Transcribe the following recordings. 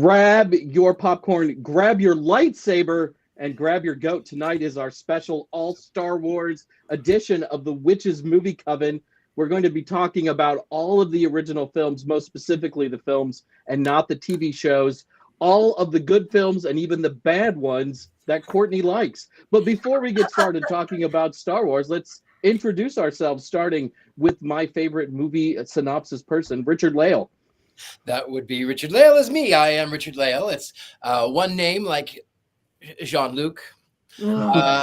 grab your popcorn, grab your lightsaber, and grab your goat. Tonight is our special all Star Wars edition of the Witches Movie Coven. We're going to be talking about all of the original films, most specifically the films and not the TV shows, all of the good films and even the bad ones that Courtney likes. But before we get started talking about Star Wars, let's introduce ourselves, starting with my favorite movie synopsis person, Richard-Lael. That would be Richard-Lael is me. I am Richard-Lael. It's one name like Jean-Luc. I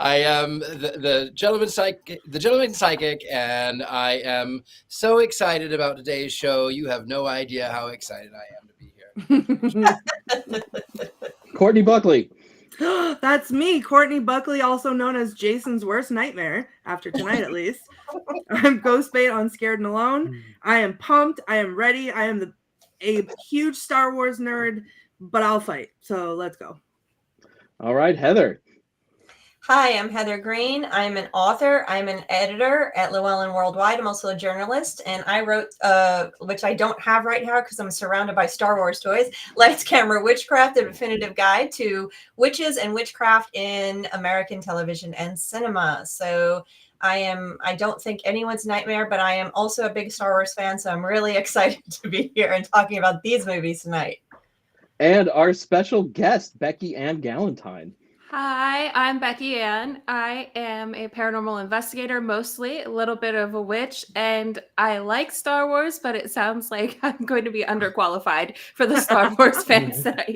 am the gentleman psychic, and I am so excited about today's show. You have no idea how excited I am to be here. Courtney Buckley. That's me, Courtney Buckley, also known as Jason's worst nightmare, after tonight at least. I'm Ghostbait on Scared and Alone. I am pumped. I am ready. I am a huge Star Wars nerd, but I'll fight. So let's go. All right, Heather. Hi, I'm Heather Greene. I'm an author. I'm an editor at Llewellyn Worldwide. I'm also a journalist, and I wrote, which I don't have right now because I'm surrounded by Star Wars toys, Lights, Camera, Witchcraft, a definitive guide to witches and witchcraft in American television and cinema. So I don't think anyone's nightmare, but I am also a big Star Wars fan, so I'm really excited to be here and talking about these movies tonight. And our special guest, Beckie-Ann Galentine. Hi, I'm Beckie-Ann. I am a paranormal investigator, mostly, a little bit of a witch, and I like Star Wars, but it sounds like I'm going to be underqualified for the Star Wars fans tonight.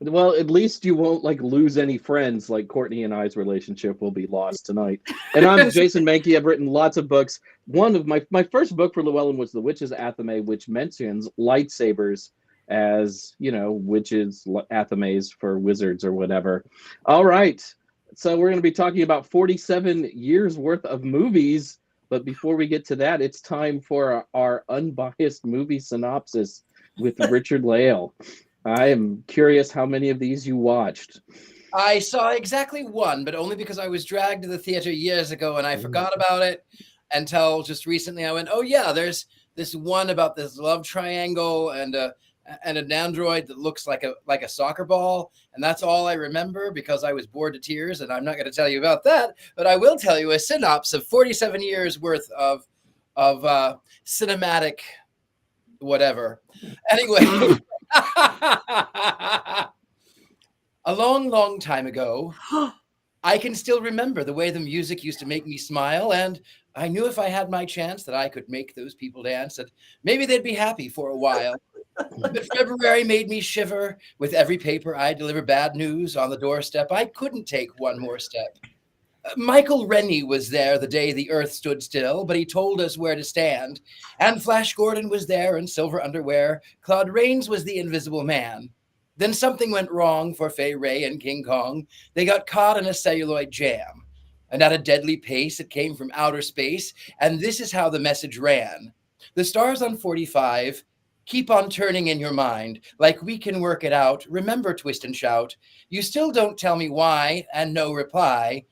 Well, at least you won't lose any friends. Like Courtney and I's relationship will be lost tonight. And I'm Jason Mankey. I've written lots of books. One of my first book for Llewellyn was The Witches Athame, which mentions lightsabers as, witches, athames for wizards or whatever. All right. So we're going to be talking about 47 years worth of movies. But before we get to that, it's time for our unbiased movie synopsis with Richard-Lael. I am curious how many of these you watched. I saw exactly one, but only because I was dragged to the theater years ago and I forgot about it until just recently. I went, oh yeah, there's this one about this love triangle and an android that looks like a soccer ball, and that's all I remember because I was bored to tears, and I'm not going to tell you about that, but I will tell you a synopsis of 47 years worth of cinematic whatever. Anyway, a long time ago, I can still remember the way the music used to make me smile, and I knew if I had my chance that I could make those people dance, that maybe they'd be happy for a while. But February made me shiver. With every paper I deliver bad news on the doorstep. I couldn't take one more step. Michael Rennie was there the day the earth stood still, but he told us where to stand. And Flash Gordon was there in silver underwear. Claude Rains was the invisible man. Then something went wrong for Fay Ray and King Kong. They got caught in a celluloid jam. And at a deadly pace, it came from outer space. And this is how the message ran. The stars on 45 keep on turning in your mind, like we can work it out. Remember, twist and shout. You still don't tell me why, and no reply.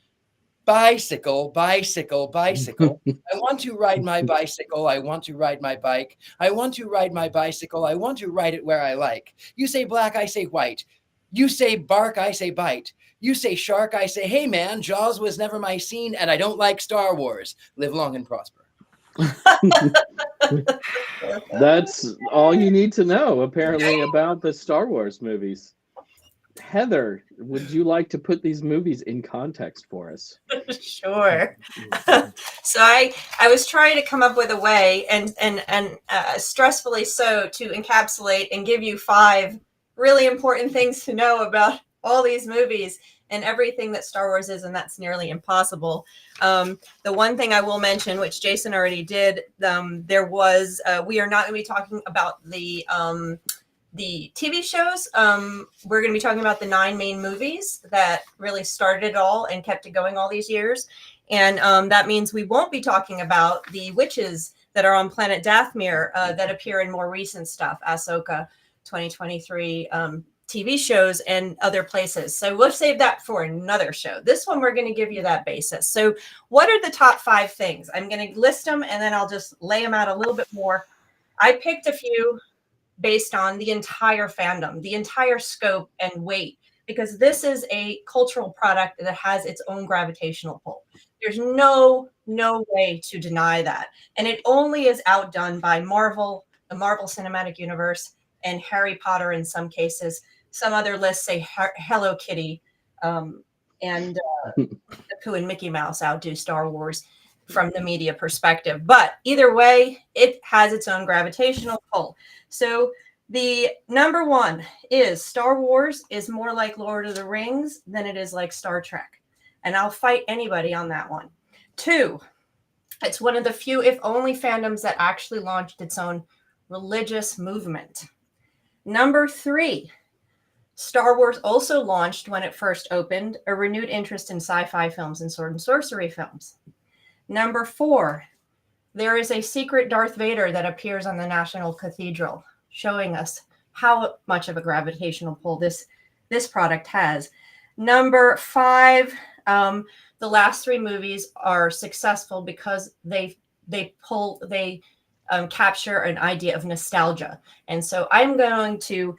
Bicycle, bicycle, bicycle. I want to ride my bicycle. I want to ride my bike. I want to ride my bicycle. I want to ride it where I like. You say black, I say white. You say bark, I say bite. You say shark, I say, hey man, Jaws was never my scene, and I don't like Star Wars. Live long and prosper. That's all you need to know, apparently, about the Star Wars movies. Heather, would you like to put these movies in context for us? Sure. So I was trying to come up with a way, and stressfully so, to encapsulate and give you 5 really important things to know about all these movies and everything that Star Wars is, and that's nearly impossible. The one thing I will mention, which Jason already did, there was, we are not going to be talking about the TV shows. We're going to be talking about the 9 main movies that really started it all and kept it going all these years. And that means we won't be talking about the witches that are on planet Dathomir that appear in more recent stuff, Ahsoka 2023, TV shows and other places. So we'll save that for another show. This one, we're going to give you that basis. So what are the top 5 things? I'm going to list them and then I'll just lay them out a little bit more. I picked a few based on the entire fandom, the entire scope and weight, because this is a cultural product that has its own gravitational pull. There's no way to deny that. And it only is outdone by Marvel, the Marvel Cinematic Universe, and Harry Potter in some cases. Some other lists say Hello Kitty and the Pooh and Mickey Mouse outdo Star Wars from the media perspective. But either way, it has its own gravitational pull. So the number one is Star Wars is more like Lord of the Rings than it is like Star Trek. And I'll fight anybody on that one. 2, it's one of the few, if only, fandoms that actually launched its own religious movement. Number 3, Star Wars also launched, when it first opened, a renewed interest in sci-fi films and sword and sorcery films. Number 4, there is a secret Darth Vader that appears on the National Cathedral, showing us how much of a gravitational pull this product has. Number 5, the last 3 movies are successful because they capture an idea of nostalgia. And so I'm going to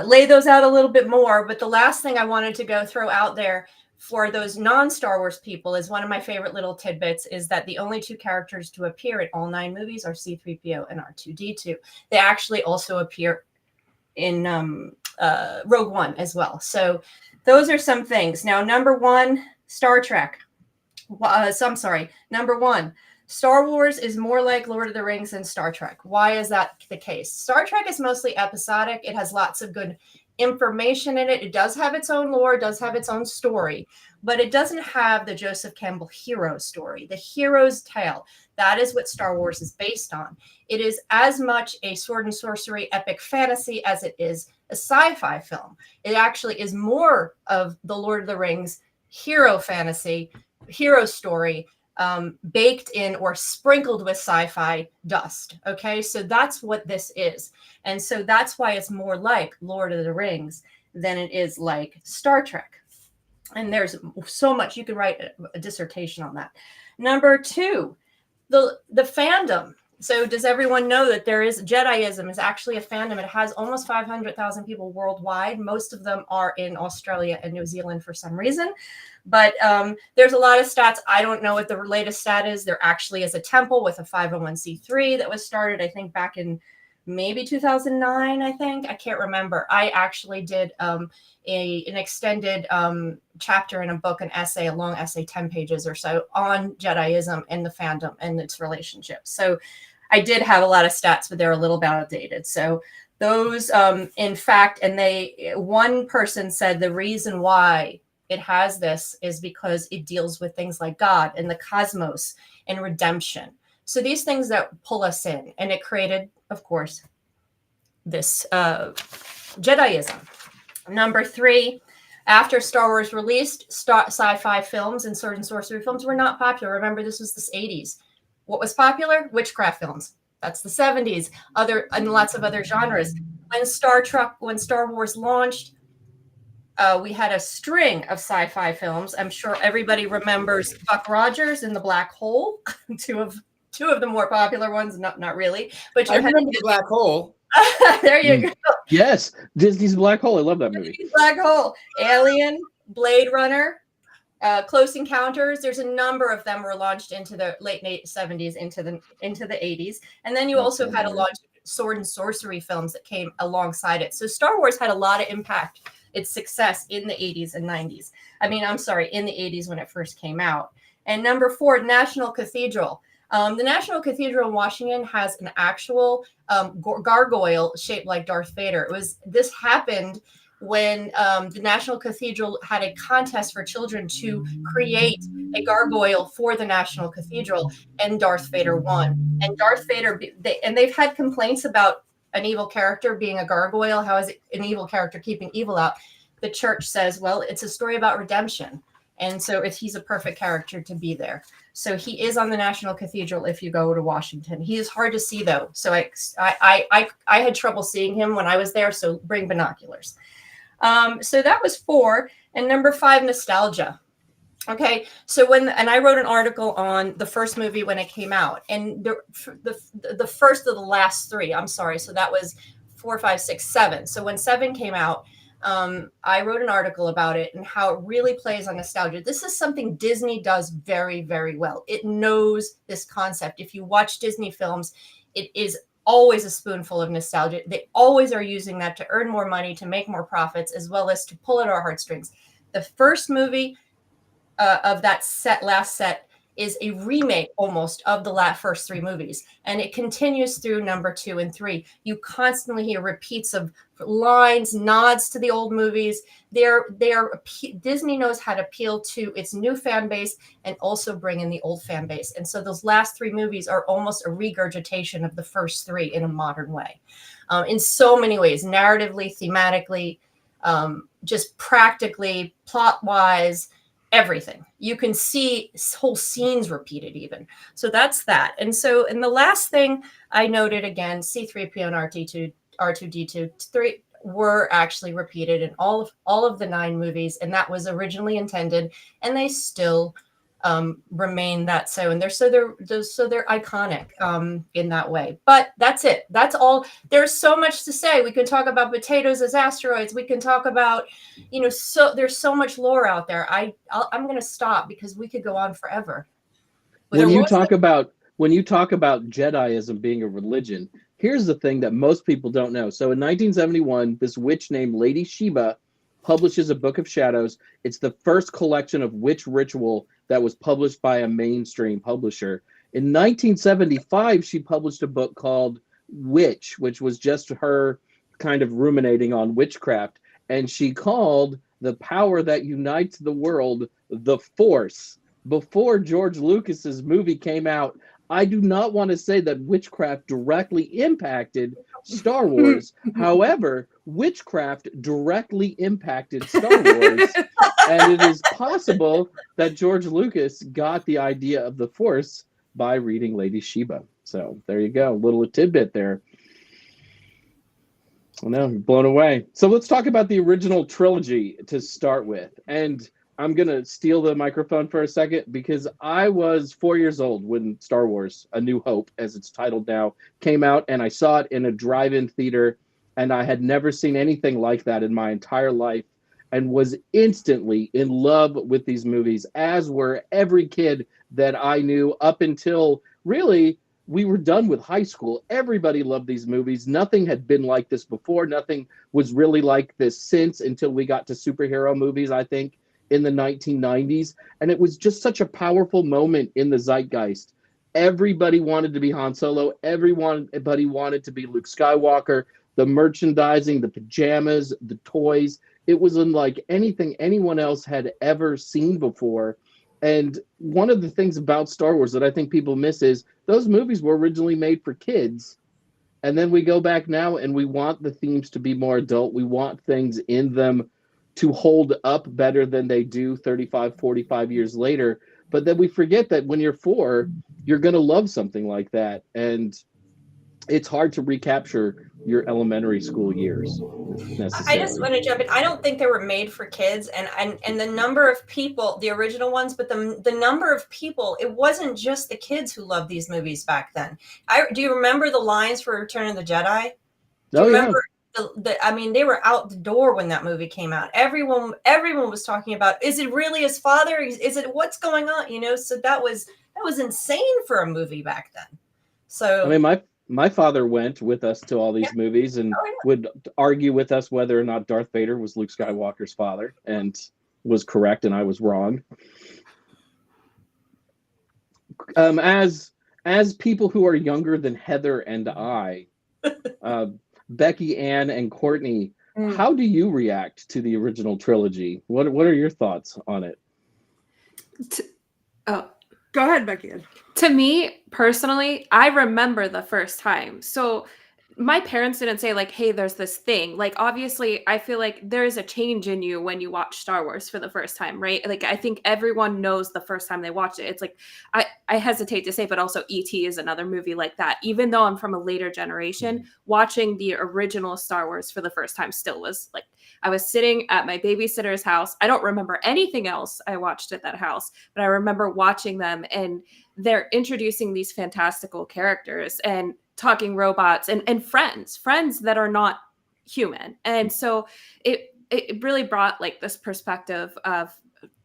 lay those out a little bit more. But the last thing I wanted to throw out there for those non-Star Wars people is one of my favorite little tidbits is that the only 2 characters to appear in all 9 movies are C-3PO and R2-D2. They actually also appear in Rogue One as well. So those are some things. Now, number 1, Star Trek. Number 1, Star Wars is more like Lord of the Rings than Star Trek. Why is that the case? Star Trek is mostly episodic. It has lots of good information in it. It does have its own lore, does have its own story, but it doesn't have the Joseph Campbell hero story, the hero's tale. That is what Star Wars is based on. It is as much a sword and sorcery epic fantasy as it is a sci-fi film. It actually is more of the Lord of the Rings hero fantasy, hero story, baked in or sprinkled with sci-fi dust. Okay, so that's what this is. And so that's why it's more like Lord of the Rings than it is like Star Trek. And there's so much, you could write a dissertation on that. Number 2, the fandom. So does everyone know that there is Jediism is actually a fandom? It has almost 500,000 people worldwide. Most of them are in Australia and New Zealand for some reason. But there's a lot of stats. I don't know what the latest stat is. There actually is a temple with a 501c3 that was started, I think, back in maybe 2009, I think. I can't remember. I actually did an extended chapter in a book, an essay, a long essay, 10 pages or so, on Jediism and the fandom and its relationships. So I did have a lot of stats, but they're a little bit outdated. So those, in fact, and one person said the reason why it has this is because it deals with things like God and the cosmos and redemption. So these things that pull us in, and it created, of course, this Jediism. Number 3, after Star Wars released, sci-fi films and sword and sorcery films were not popular. Remember, this was the 80s. What was popular? Witchcraft films. That's the 70s. And lots of other genres. When Star Wars launched, we had a string of sci-fi films. I'm sure everybody remembers Buck Rogers and the Black Hole. two of the more popular ones, not really. But I remember the Black Hole. There you go. Yes, Disney's Black Hole. I love that movie. Disney's Black Hole, Alien, Blade Runner, Close Encounters. There's a number of them were launched into the late 70s, into the 80s, and then you also had a lot of sword and sorcery films that came alongside it. So Star Wars had a lot of impact. Its success in the 80s and 90s. In the 80s when it first came out. And number 4, National Cathedral. The National Cathedral in Washington has an actual gargoyle shaped like Darth Vader. This happened when the National Cathedral had a contest for children to create a gargoyle for the National Cathedral, and Darth Vader won. And Darth Vader, they've had complaints about an evil character being a gargoyle. How is it an evil character keeping evil out? The church says, well, it's a story about redemption. And so he's a perfect character to be there. So he is on the National Cathedral if you go to Washington. He is hard to see, though. So I had trouble seeing him when I was there, so bring binoculars. So that was 4. And number 5, nostalgia. Okay, so and I wrote an article on the first movie when it came out, and the first of the last three. I'm sorry, so that was 4, 5, 6, 7. So when 7 came out, I wrote an article about it and how it really plays on nostalgia. This is something Disney does very, very well. It knows this concept. If you watch Disney films, it is always a spoonful of nostalgia. They always are using that to earn more money, to make more profits, as well as to pull at our heartstrings. The first movie of that last set is a remake almost of the first 3 movies, and it continues through number 2 and 3. You constantly hear repeats of lines, nods to the old movies. Disney knows how to appeal to its new fan base and also bring in the old fan base. And so those last 3 movies are almost a regurgitation of the first 3 in a modern way, in so many ways, narratively, thematically, just practically, plot-wise. Everything. You can see whole scenes repeated even. So that's that. And the last thing I noted, again, C-3PO and R2-D2 3 were actually repeated in all of the 9 movies, and that was originally intended, and they still remain that so. And they're iconic in that way. But that's it. That's all. There's so much to say. We can talk about potatoes as asteroids. We can talk about, so there's so much lore out there. I'm going to stop because we could go on forever. When you talk about Jediism being a religion, here's the thing that most people don't know. So in 1971, this witch named Lady Sheba publishes a Book of Shadows. It's the first collection of witch ritual that was published by a mainstream publisher. In 1975, she published a book called Witch, which was just her kind of ruminating on witchcraft. And she called the power that unites the world the Force. Before George Lucas's movie came out, I do not want to say that witchcraft directly impacted Star Wars. However, witchcraft directly impacted Star Wars. And it is possible that George Lucas got the idea of the Force by reading Lady Sheba. So there you go. A little tidbit there. I know, blown away. So let's talk about the original trilogy to start with. And I'm going to steal the microphone for a second because I was 4 years old when Star Wars, A New Hope, as it's titled now, came out, and I saw it in a drive-in theater, and I had never seen anything like that in my entire life and was instantly in love with these movies, as were every kid that I knew up until really we were done with high school. Everybody loved these movies. Nothing had been like this before. Nothing was really like this since until we got to superhero movies, I think, in the 1990s. And it was just such a powerful moment in the zeitgeist. Everybody wanted to be Han Solo. Everybody wanted to be Luke Skywalker. The merchandising, the pajamas, the toys. It was unlike anything anyone else had ever seen before. And one of the things about Star Wars that I think people miss is those movies were originally made for kids. And then we go back now and we want the themes to be more adult. We want things in them to hold up better than they do 35, 45 years later. But then we forget that when you're 4, you're going to love something like that. And it's hard to recapture your elementary school years necessarily. I just want to jump in. I don't think they were made for kids, and the number of people, the original ones, but the number of people, it wasn't just the kids who loved these movies back then. Do you remember the lines for Return of the Jedi? Do you remember? I mean, they were out the door when that movie came out. Everyone was talking about, is it really his father? Is it, what's going on? So that was insane for a movie back then. So I mean, my father went with us to all these movies and would argue with us whether or not Darth Vader was Luke Skywalker's father, and was correct and I was wrong. As people who are younger than Heather and I, Beckie-Ann and Courtney, how do you react to the original trilogy? What are your thoughts on it? Go ahead, Beckie-Ann. To me, personally, I remember the first time. So my parents didn't say like, hey, there's this thing. Like, obviously, I feel like there is a change in you when you watch Star Wars for the first time, right? Like, I think everyone knows the first time they watched it. It's like, I hesitate to say, but also E.T. is another movie like that. Even though I'm from a later generation, watching the original Star Wars for the first time still was like, I was sitting at my babysitter's house. I don't remember anything else I watched at that house, but I remember watching them, and they're introducing these fantastical characters and talking robots and friends that are not human. And so it really brought like this perspective of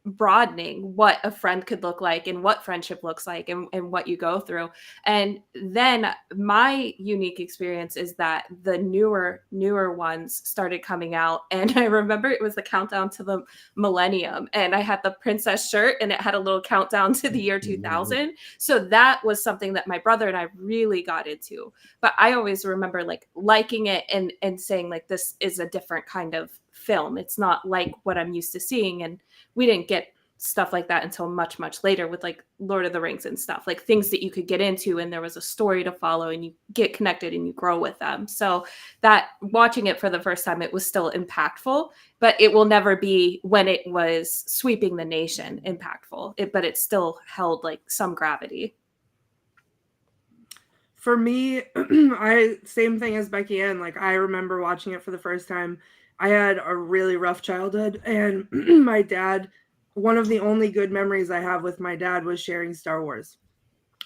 broadening what a friend could look like and what friendship looks like and what you go through. And then my unique experience is that the newer ones started coming out, and I remember it was the countdown to the millennium, and I had the princess shirt and it had a little countdown to the year 2000. So that was something that my brother and I really got into. But I always remember like liking it and saying like, this is a different kind of film. It's not like what I'm used to seeing. And we didn't get stuff like that until much, much later with like Lord of the Rings and stuff, like things that you could get into and there was a story to follow and you get connected and you grow with them. So that watching it for the first time, it was still impactful, but it will never be when it was sweeping the nation impactful. But it still held like some gravity. For me, same thing as Beckie-Ann. Like, I remember watching it for the first time. I had a really rough childhood, and my dad, one of the only good memories I have with my dad was sharing Star Wars.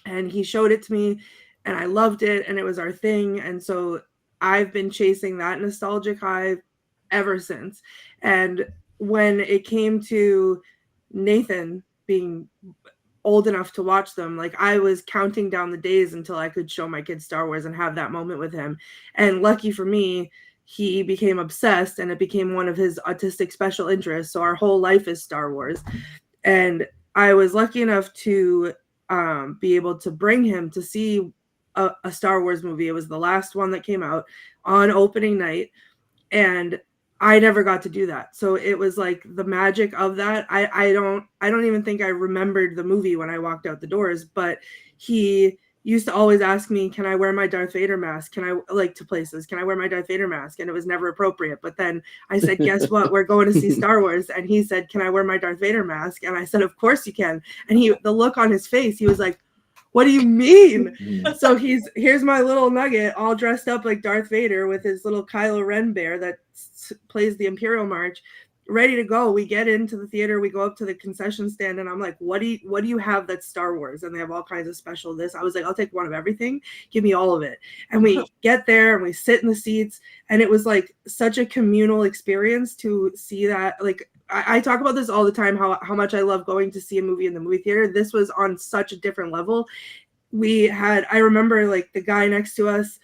And he showed it to me, and I loved it, and it was our thing. And so I've been chasing that nostalgic high ever since. And when it came to Nathan being old enough to watch them, like, I was counting down the days until I could show my kid Star Wars and have that moment with him. And lucky for me, he became obsessed, and it became one of his autistic special interests. So our whole life is Star Wars. And I was lucky enough to be able to bring him to see a Star Wars movie. It was the last one that came out on opening night, and I never got to do that. So it was like the magic of that. I don't even think I remembered the movie when I walked out the doors, but he used to always ask me, can I wear my Darth Vader mask? Can I, like, to places, can I wear my Darth Vader mask? And it was never appropriate. But then I said, guess what? We're going to see Star Wars. And he said, can I wear my Darth Vader mask? And I said, of course you can. And the look on his face, he was like, what do you mean? So here's my little nugget, all dressed up like Darth Vader with his little Kylo Ren bear that plays the Imperial March, ready to go. We get into the theater, we go up to the concession stand, and I'm like, what do you have that's Star Wars? And they have all kinds of special this. I was like, I'll take one of everything, give me all of it. And we get there and we sit in the seats, and it was like such a communal experience to see that. Like, I talk about this all the time, how much I love going to see a movie in the movie theater. This was on such a different level. I remember like the guy next to us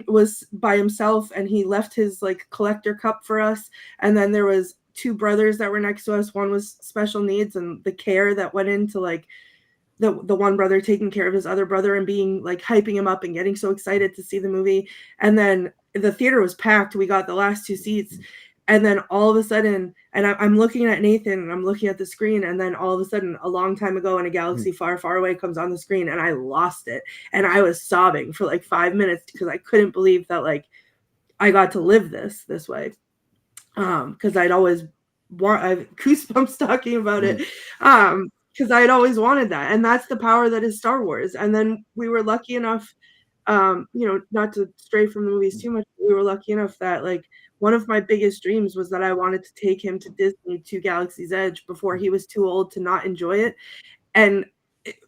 was by himself, and he left his like collector cup for us. And then there was two brothers that were next to us. One was special needs, and the care that went into like the one brother taking care of his other brother and being like hyping him up and getting so excited to see the movie. And then the theater was packed. We got the last two seats. And then all of a sudden, and I'm looking at Nathan and I'm looking at the screen, and then all of a sudden, a long time ago in a galaxy far, far away comes on the screen, and I lost it. And I was sobbing for like 5 minutes because I couldn't believe that like I got to live this way. Because I'd always I've goosebumps talking about it. Because I'd always wanted that. And that's the power that is Star Wars. And then we were lucky enough, not to stray from the movies too much, we were lucky enough that like one of my biggest dreams was that I wanted to take him to Disney, to Galaxy's Edge, before he was too old to not enjoy it. And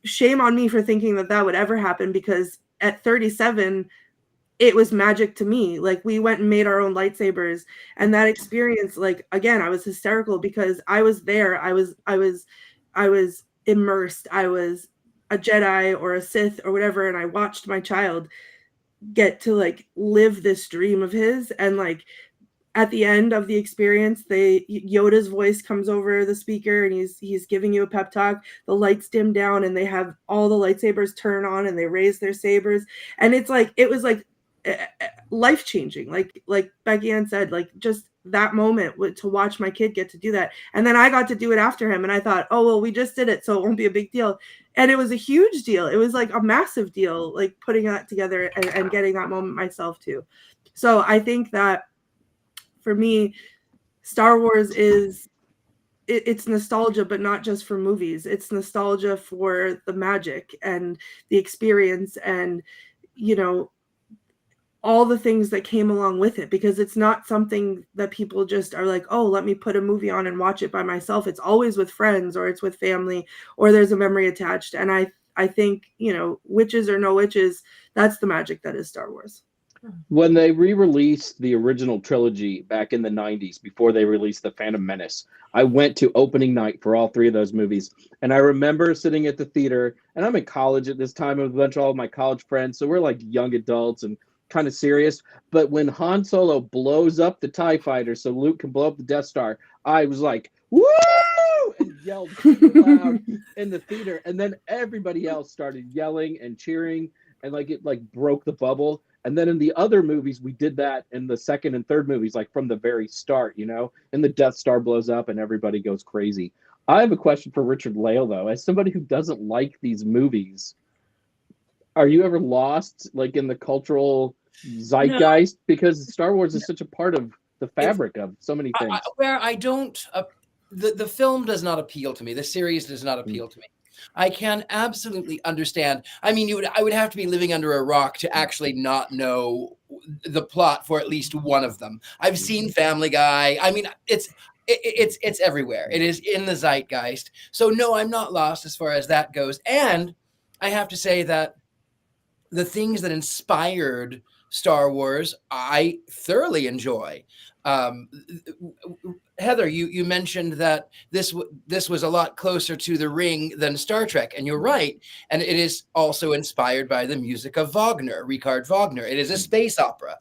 shame on me for thinking that would ever happen, because at 37, it was magic to me. Like, we went and made our own lightsabers, and that experience, like, again, I was hysterical because I was there. I was immersed. I was a Jedi or a Sith or whatever, and I watched my child get to like live this dream of his. And like at the end of the experience, Yoda's voice comes over the speaker, and he's giving you a pep talk. The lights dim down, and they have all the lightsabers turn on, and they raise their sabers. And it was like life changing. Like Beckie-Ann said, like just that moment to watch my kid get to do that. And then I got to do it after him. And I thought, oh, well, we just did it, so it won't be a big deal. And it was a huge deal. It was like a massive deal, like putting that together and getting that moment myself too. So I think that for me, Star Wars is, it's nostalgia, but not just for movies. It's nostalgia for the magic and the experience and, you know, all the things that came along with it, because it's not something that people just are like, oh, let me put a movie on and watch it by myself. It's always with friends, or it's with family, or there's a memory attached. And I think, you know, witches or no witches, that's the magic that is Star Wars. When they re-released the original trilogy back in the 90s, before they released The Phantom Menace, I went to opening night for all three of those movies. And I remember sitting at the theater, and I'm in college at this time with a bunch of all of my college friends, so we're like young adults and kind of serious. But when Han Solo blows up the TIE fighter so Luke can blow up the Death Star, I was like, woo! And yelled super loud in the theater. And then everybody else started yelling and cheering, and like it like broke the bubble. And then in the other movies, we did that in the second and third movies, like from the very start, you know, and the Death Star blows up and everybody goes crazy. I have a question for Richard-Lael, though. As somebody who doesn't like these movies, are you ever lost, like, in the cultural zeitgeist? No. Because Star Wars is such a part of the fabric of so many things. Where I don't, the film does not appeal to me. The series does not appeal to me. I can absolutely understand. I mean, I would have to be living under a rock to actually not know the plot for at least one of them. I've seen Family Guy. I mean, it's everywhere. It is in the zeitgeist. So no, I'm not lost as far as that goes. And I have to say that the things that inspired Star Wars, I thoroughly enjoy. Heather, you mentioned that this was a lot closer to The Ring than Star Trek, and you're right. And it is also inspired by the music of Richard Wagner. It is a space opera.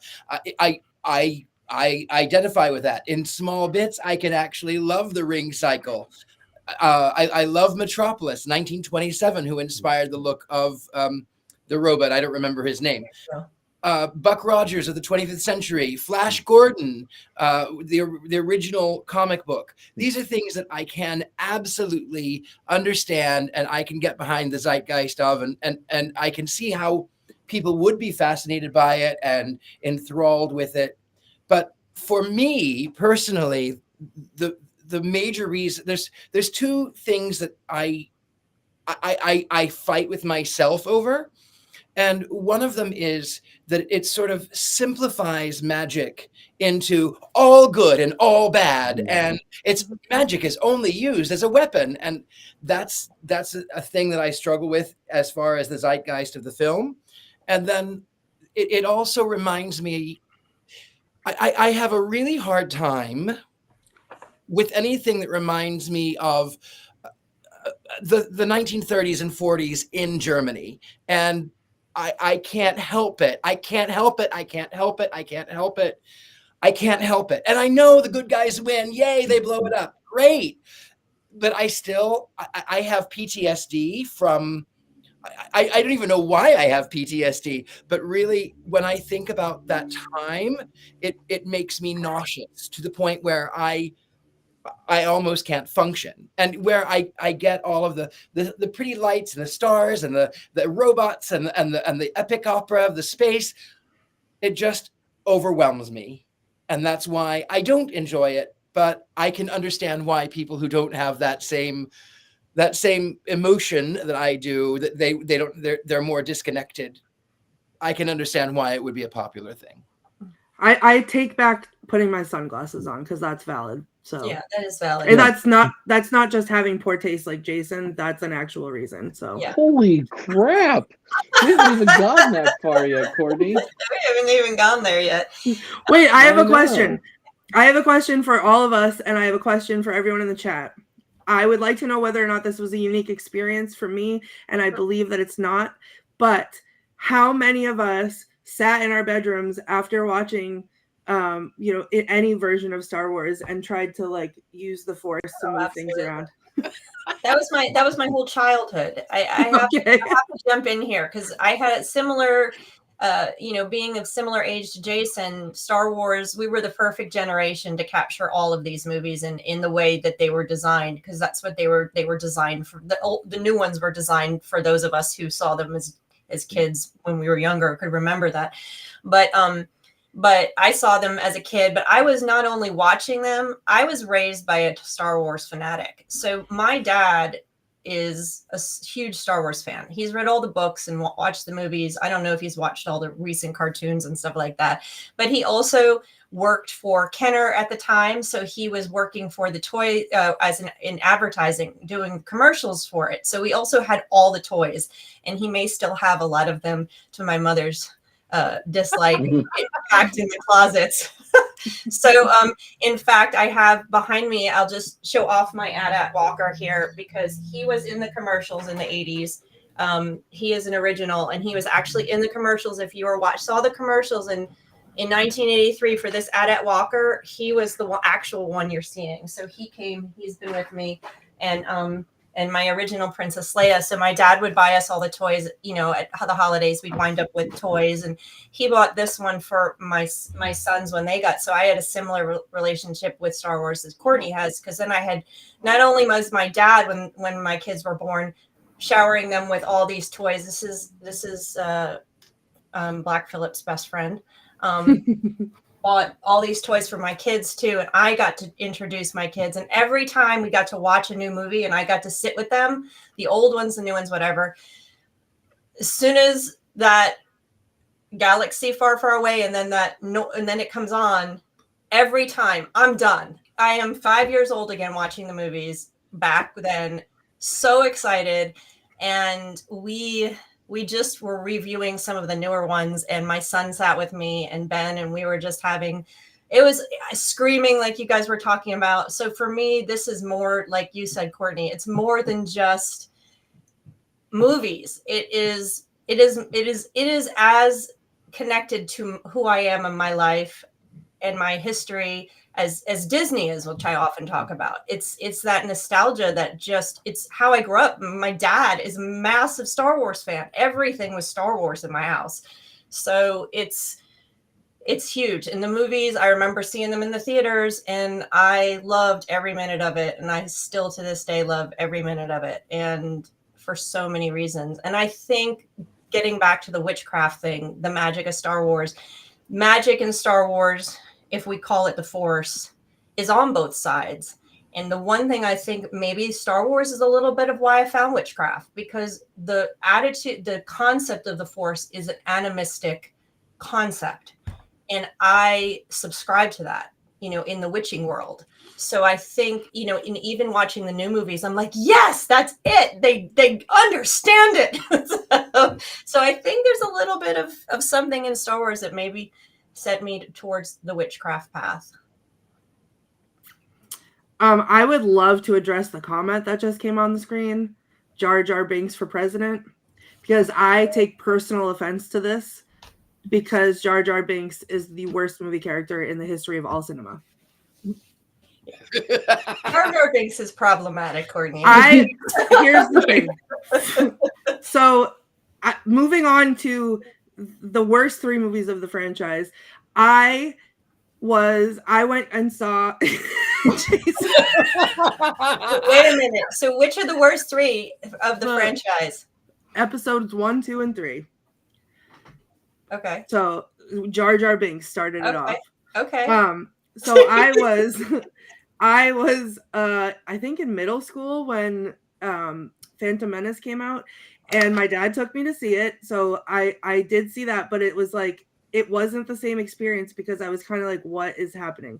I identify with that. In small bits, I can actually love the Ring cycle. I love Metropolis, 1927, who inspired the look of the robot. I don't remember his name. Buck Rogers of the 25th century, Flash Gordon, the original comic book. These are things that I can absolutely understand, and I can get behind the zeitgeist of, and I can see how people would be fascinated by it and enthralled with it. But for me personally, the major reason, there's two things that I fight with myself over. And one of them is that it sort of simplifies magic into all good and all bad. And magic is only used as a weapon. And that's a thing that I struggle with as far as the zeitgeist of the film. And then it also reminds me, I have a really hard time with anything that reminds me of the 1930s and 40s in Germany. And I can't help it. I can't help it. I can't help it. I can't help it. I can't help it. And I know the good guys win. Yay, they blow it up. Great. But I have PTSD from, I don't even know why I have PTSD, but really when I think about that time, it makes me nauseous to the point where I almost can't function. And where I get all of the pretty lights and the stars and the robots and the epic opera of the space, it just overwhelms me. And that's why I don't enjoy it. But I can understand why people who don't have that same emotion that I do, that they're more disconnected. I can understand why it would be a popular thing. I take back putting my sunglasses on, because that's valid. So yeah, that is valid. And that's not just having poor taste like Jason. That's an actual reason. So yeah. Holy crap! We haven't even gotten that far yet, Courtney. We haven't even gone there yet. Wait, I have a question. I have a question for all of us, and I have a question for everyone in the chat. I would like to know whether or not this was a unique experience for me, and I believe that it's not. But how many of us sat in our bedrooms after watching any version of Star Wars and tried to like use the Force to move things around? That was my whole childhood. I have to jump in here because I had a similar being of similar age to Jason, Star Wars, we were the perfect generation to capture all of these movies in the way that they were designed, because that's what they were designed for. The new ones were designed for those of us who saw them as kids when we were younger, could remember that. But I saw them as a kid, but I was not only watching them, I was raised by a Star Wars fanatic. So my dad is a huge Star Wars fan. He's read all the books and watched the movies. I don't know if he's watched all the recent cartoons and stuff like that, but he also worked for Kenner at the time. So he was working for the toy in advertising, doing commercials for it. So we also had all the toys, and he may still have a lot of them, to my mother's dislike, packed in the closets. So in fact, I have behind me, I'll just show off my AT-AT walker here, because he was in the commercials in the 80s. He is an original, and he was actually in the commercials. If you saw the commercials in 1983 for this AT-AT walker, he was the actual one you're seeing. So he's been with me, and my original Princess Leia. So my dad would buy us all the toys, at the holidays. We'd wind up with toys, and he bought this one for my sons when they got. So I had a similar relationship with Star Wars as Courtney has, because then I had, not only was my dad when my kids were born, showering them with all these toys. This is Black Phillip's best friend. Bought all these toys for my kids too, and I got to introduce my kids, and every time we got to watch a new movie and I got to sit with them, the old ones, the new ones, whatever, as soon as that galaxy far, far away and then it comes on, every time I'm done. I am 5 years old again watching the movies back then, so excited. And we just were reviewing some of the newer ones, and my son sat with me and Ben, and we were just it was screaming like you guys were talking about. So for me, this is more, like you said, Courtney, it's more than just movies. It is as connected to who I am in my life and my history as Disney is, which I often talk about. It's that nostalgia that it's how I grew up. My dad is a massive Star Wars fan. Everything was Star Wars in my house. So it's huge. And the movies, I remember seeing them in the theaters, and I loved every minute of it. And I still to this day love every minute of it. And for so many reasons. And I think, getting back to the witchcraft thing, the magic of Star Wars, magic in Star Wars, if we call it the Force, is on both sides. And the one thing I think maybe Star Wars is a little bit of why I found witchcraft, because the concept of the Force is an animistic concept. And I subscribe to that, in the witching world. So I think, in even watching the new movies, I'm like, yes, that's it. They understand it. So I think there's a little bit of something in Star Wars that maybe set me towards the witchcraft path. I would love to address the comment that just came on the screen, Jar Jar Binks for president, because I take personal offense to this, because Jar Jar Binks is the worst movie character in the history of all cinema. Jar Jar Binks is problematic, Courtney. Here's the thing. So, moving on to the worst 3 movies of the franchise, I went and saw. Wait a minute. So, which are the worst 3 of the franchise? Episodes 1, 2, and 3. Okay. So, Jar Jar Binks started it off. Okay. So I was I think in middle school when Phantom Menace came out, and my dad took me to see it. So I did see that, but it was like, it wasn't the same experience, because I was kind of like, what is happening?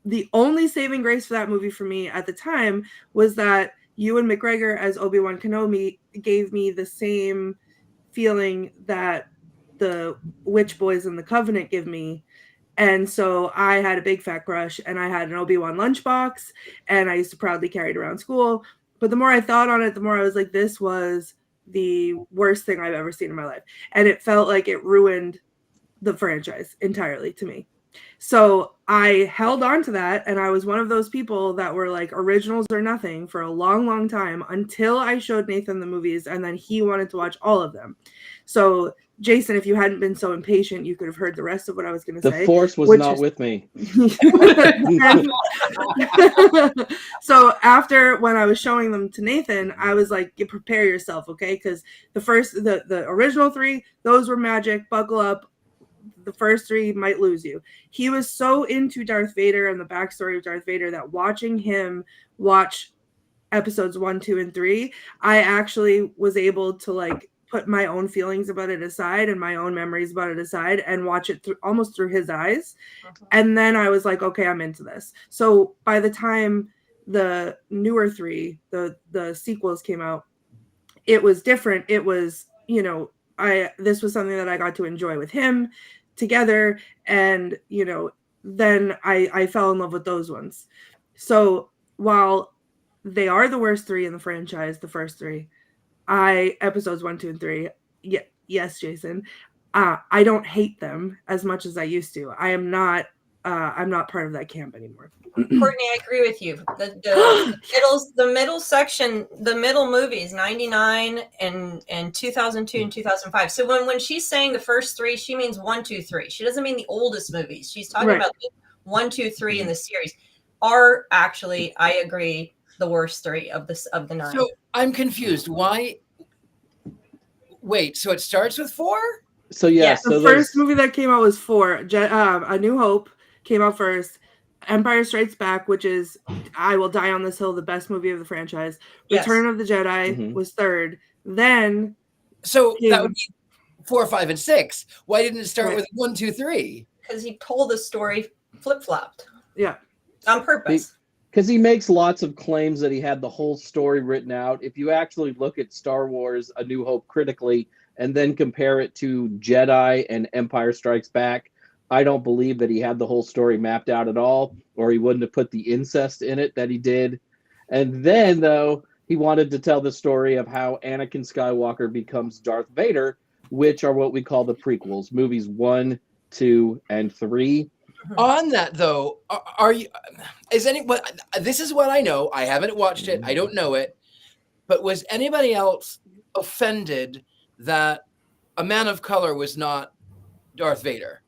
The only saving grace for that movie for me at the time was that Ewan McGregor as Obi-Wan Kenobi gave me the same feeling that the Witch Boys and the Covenant give me. And so I had a big fat crush, and I had an Obi-Wan lunchbox, and I used to proudly carry it around school. But the more I thought on it, the more I was like, this was the worst thing I've ever seen in my life. And it felt like it ruined the franchise entirely to me. So I held on to that, and I was one of those people that were like originals or nothing for a long, long time until I showed Nathan the movies, and then he wanted to watch all of them. So Jason, if you hadn't been so impatient, you could have heard the rest of what I was going to say. The force was not with me. So after, when I was showing them to Nathan, I was like, prepare yourself, okay? Because the original 3, those were magic. Buckle up. The first 3 might lose you. He was so into Darth Vader and the backstory of Darth Vader that watching him watch episodes 1, 2, and 3, I actually was able to like put my own feelings about it aside and my own memories about it aside and watch it almost through his eyes. And then I was like, okay, I'm into this. So by the time the newer 3, the sequels came out, it was different. It was, you know, this was something that I got to enjoy with him together. And, you know, then I fell in love with those ones. So while they are the worst 3 in the franchise, the first 3, episodes 1, 2, and 3. Yes, Jason. I don't hate them as much as I used to. I'm not part of that camp anymore. Courtney, I agree with you. The middle section, the middle movies, 99 and 2002 and 2005. So when she's saying the first 3, she means 1, 2, 3. She doesn't mean the oldest movies. She's talking about the 1, 2, 3 in the series are actually, I agree, the worst 3 of the 9. So I'm confused. Why? Wait, so it starts with 4? So yeah, Yes. so The first movie that came out was 4. A New Hope came out first. Empire Strikes Back, which is I Will Die on This Hill, the best movie of the franchise. Yes. Return of the Jedi was 3rd. Then So that would be 4, 5, and 6. Why didn't it start with 1, 2, 3? Because he told the story flip-flopped. Yeah. On purpose. Because he makes lots of claims that he had the whole story written out. If you actually look at Star Wars A New Hope critically and then compare it to Jedi and Empire Strikes Back, I don't believe that he had the whole story mapped out at all, or he wouldn't have put the incest in it that he did. And then, though, he wanted to tell the story of how Anakin Skywalker becomes Darth Vader, which are what we call the prequels, movies 1, 2, and 3. On that, though, this is what I know. I haven't watched it. I don't know it. But was anybody else offended that a man of color was not Darth Vader?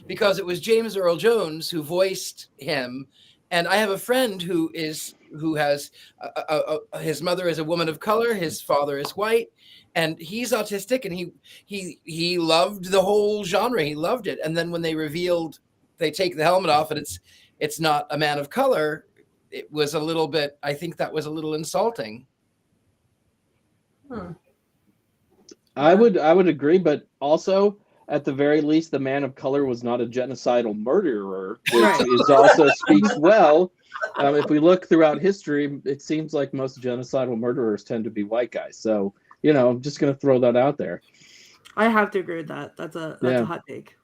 Because it was James Earl Jones who voiced him. And I have a friend who has his mother is a woman of color. His father is white. And he's autistic. And he loved the whole genre. He loved it. And then when they revealed they take the helmet off and it's not a man of color, it was a little bit, I think that was a little insulting. I would agree, but also at the very least, the man of color was not a genocidal murderer, which is also speaks well. If we look throughout history, it seems like most genocidal murderers tend to be white guys. So, you know, I'm just going to throw that out there. I have to agree with that. That's a hot take.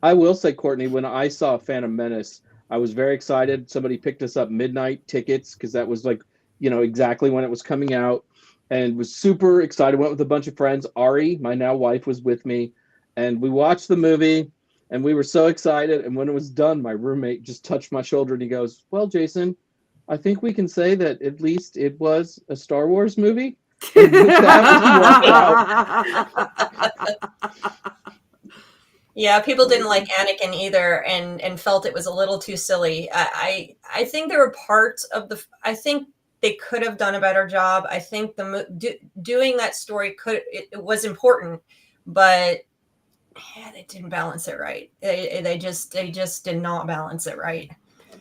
I will say, Courtney, when I saw Phantom Menace, I was very excited. Somebody picked us up midnight tickets because that was like, you know, exactly when it was coming out, and was super excited. Went with a bunch of friends. Ari, my now wife, was with me, and we watched the movie, and we were so excited. And when it was done, my roommate just touched my shoulder and he goes, "Well, Jason, I think we can say that at least it was a Star Wars movie." And with that, we walked out. Yeah, people didn't like Anakin either, and felt it was a little too silly. I think there were parts of I think they could have done a better job. I think doing that story it was important, but they didn't balance it right. They just did not balance it right.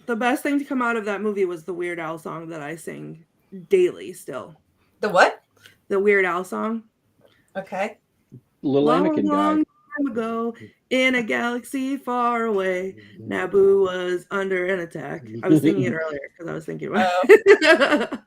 The best thing to come out of that movie was the Weird Al song that I sing daily still. The what? The Weird Al song. Okay. Little Anakin guy. Time ago, in a galaxy far away, Naboo was under an attack. I was singing it earlier because I was thinking about it.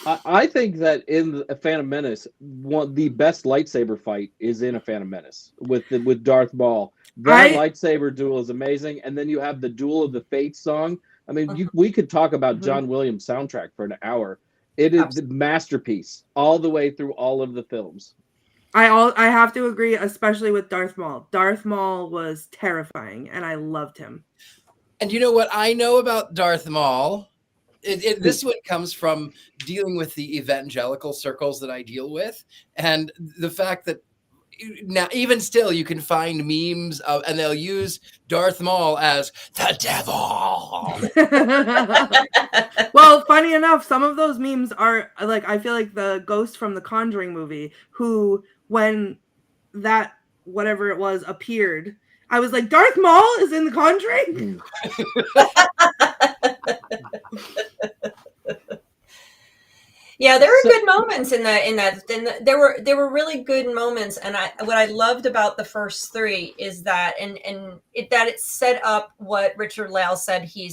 I think that in A Phantom Menace, the best lightsaber fight is in A Phantom Menace with Darth Maul. That lightsaber duel is amazing, and then you have the Duel of the Fates song. I mean, we could talk about John Williams' soundtrack for an hour. It is the masterpiece all the way through all of the films. I have to agree, especially with Darth Maul. Darth Maul was terrifying, and I loved him. And you know what I know about Darth Maul? This one comes from dealing with the evangelical circles that I deal with, and the fact that now, even still, you can find memes of, and they'll use Darth Maul as the devil. Well, funny enough, some of those memes are like, I feel like the ghost from the Conjuring movie, who, when that whatever it was appeared, I was like, Darth Maul is in the Conjuring. Yeah, there were good moments in that. There were really good moments, and what I loved about the first three is that that it set up what Richard-Lael said he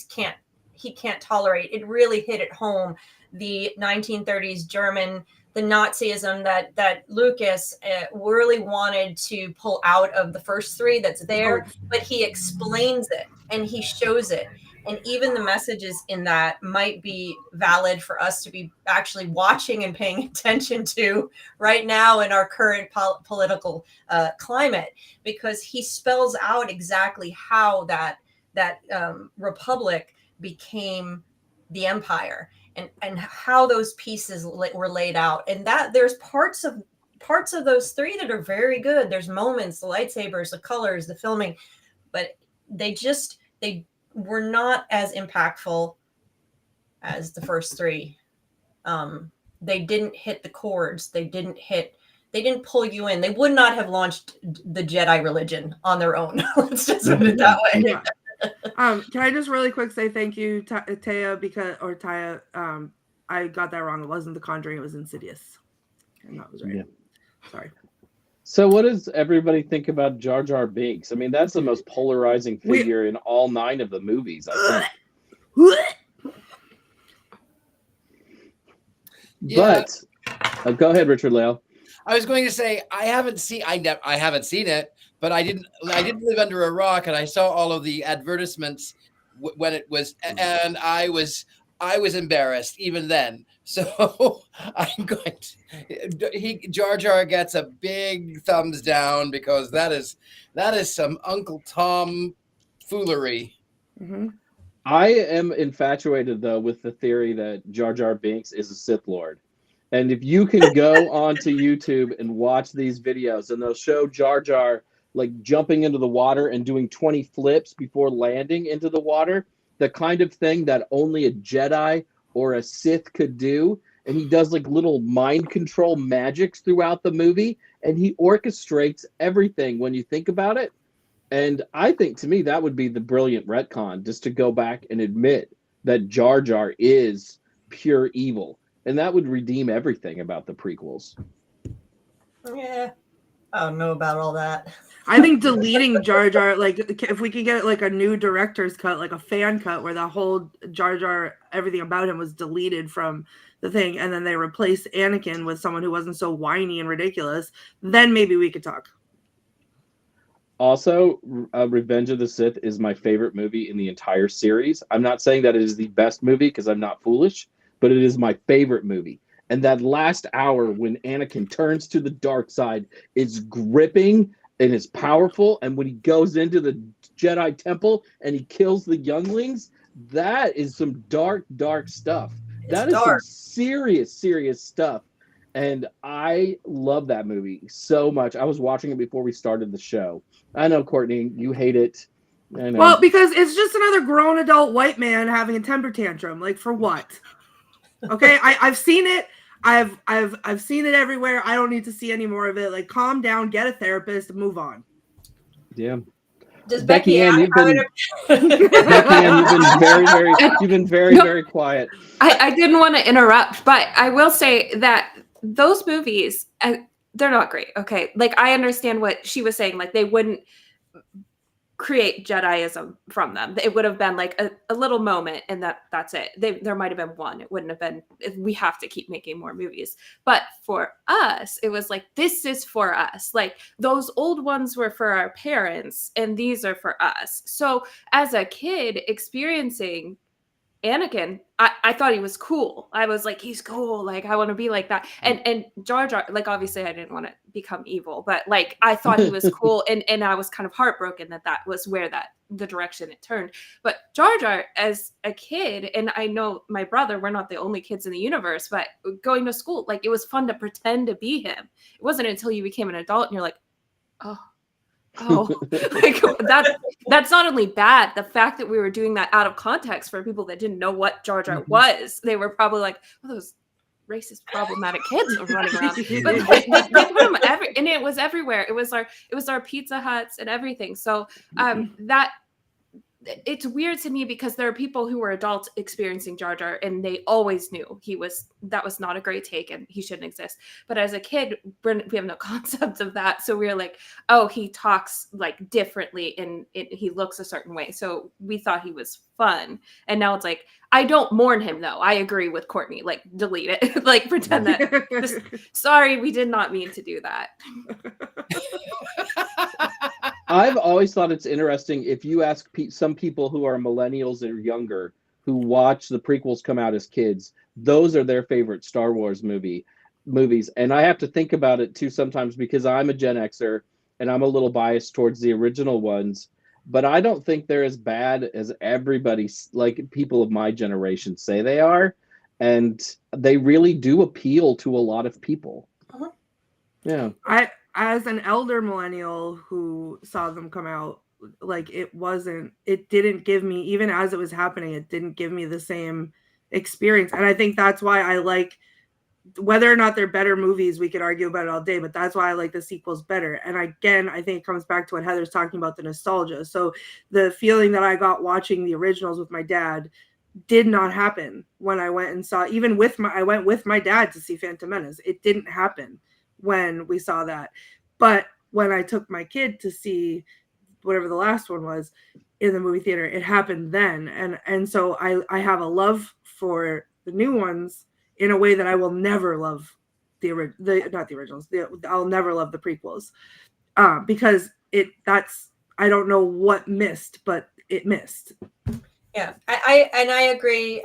can't tolerate. It really hit it home. The 1930s German, the Nazism that Lucas really wanted to pull out of the first three that's there, but he explains it and he shows it. And even the messages in that might be valid for us to be actually watching and paying attention to right now in our current political climate, because he spells out exactly how that republic became the empire, and how those pieces were laid out. And that there's parts of those three that are very good. There's moments, the lightsabers, the colors, the filming, but they were not as impactful as the first three. They didn't hit the chords. They didn't pull you in. They would not have launched the Jedi religion on their own. Let's just put it that way. Yeah. Can I just really quick say thank you, Taya, I got that wrong. It wasn't The Conjuring, it was Insidious. And that was right. Yeah. Sorry. So what does everybody think about Jar Jar Binks? I mean, that's the most polarizing figure in all 9 of the movies, I think. Yeah. But go ahead, Richard-Lael. I was going to say I haven't seen it, but I didn't live under a rock, and I saw all of the advertisements when it was, and I was embarrassed even then. So I'm going to. Jar Jar gets a big thumbs down, because that is some Uncle Tom foolery. Mm-hmm. I am infatuated though with the theory that Jar Jar Binks is a Sith Lord. And if you can go onto YouTube and watch these videos, and they'll show Jar Jar like jumping into the water and doing 20 flips before landing into the water, the kind of thing that only a Jedi or a Sith could do. And he does like little mind control magics throughout the movie, and he orchestrates everything when you think about it. And I think, to me, that would be the brilliant retcon, just to go back and admit that Jar Jar is pure evil. And that would redeem everything about the prequels. Yeah, I don't know about all that. I think deleting Jar Jar, like if we could get like a new director's cut, like a fan cut, where the whole Jar Jar, everything about him was deleted from the thing, and then they replaced Anakin with someone who wasn't so whiny and ridiculous, then maybe we could talk. Also, Revenge of the Sith is my favorite movie in the entire series. I'm not saying that it is the best movie, because I'm not foolish, but it is my favorite movie. And that last hour when Anakin turns to the dark side is gripping and is powerful. And when he goes into the Jedi Temple and he kills the younglings, that is some dark, dark stuff. That is dark. Some serious stuff. And I love that movie so much. I was watching it before we started the show. I know, Courtney, you hate it. I know. Well, because it's just another grown adult white man having a temper tantrum. Like, for what? Okay, I've seen it. I've seen it everywhere. I don't need to see any more of it. Like, calm down, get a therapist, and move on. Yeah. Does Beckie-Ann, you've been very quiet. I didn't want to interrupt, but I will say that those movies, they're not great. Okay, like I understand what she was saying. Like they wouldn't create Jediism from them. It would have been like a little moment, and that's it. There might have been one. It wouldn't have been. We have to keep making more movies. But for us, it was like, this is for us. Like those old ones were for our parents, and these are for us. So as a kid experiencing Anakin, I thought he was cool. I was like, he's cool. Like, I want to be like that. And Jar Jar, like, obviously I didn't want to become evil, but like, I thought he was cool. And I was kind of heartbroken that was where the direction it turned. But Jar Jar, as a kid, and I know my brother, we're not the only kids in the universe, but going to school, like, it was fun to pretend to be him. It wasn't until you became an adult and you're like, oh, like that's not only bad. The fact that we were doing that out of context for people that didn't know what Jar Jar was, they were probably like, "Oh, those racist, problematic kids are running around." But they put them and it was everywhere. It was our Pizza Huts and everything. So that. It's weird to me because there are people who were adults experiencing Jar Jar and they always knew that was not a great take and he shouldn't exist. But as a kid, we have no concept of that. So we're like, oh, he talks like differently and he looks a certain way. So we thought he was fun. And now it's like, I don't mourn him though. I agree with Courtney, like delete it, like pretend that, sorry, we did not mean to do that. I've always thought it's interesting if you ask some people who are millennials or younger who watch the prequels come out as kids, those are their favorite Star Wars movies. And I have to think about it too sometimes because I'm a Gen Xer and I'm a little biased towards the original ones, but I don't think they're as bad as everybody, like people of my generation say they are. And they really do appeal to a lot of people. Uh-huh. Yeah. As an elder millennial who saw them come out, like it didn't give me, even as it was happening, it didn't give me the same experience. And I think that's why I like, whether or not they're better movies, we could argue about it all day, but that's why I like the sequels better. And again, I think it comes back to what Heather's talking about, the nostalgia. So the feeling that I got watching the originals with my dad did not happen when I went and saw, I went with my dad to see Phantom Menace. It didn't happen when we saw that. But when I took my kid to see whatever the last one was in the movie theater, it happened then. And so I have a love for the new ones in a way that I will never love not the originals. I'll never love the prequels because I don't know what missed, but it missed. Yeah, I agree.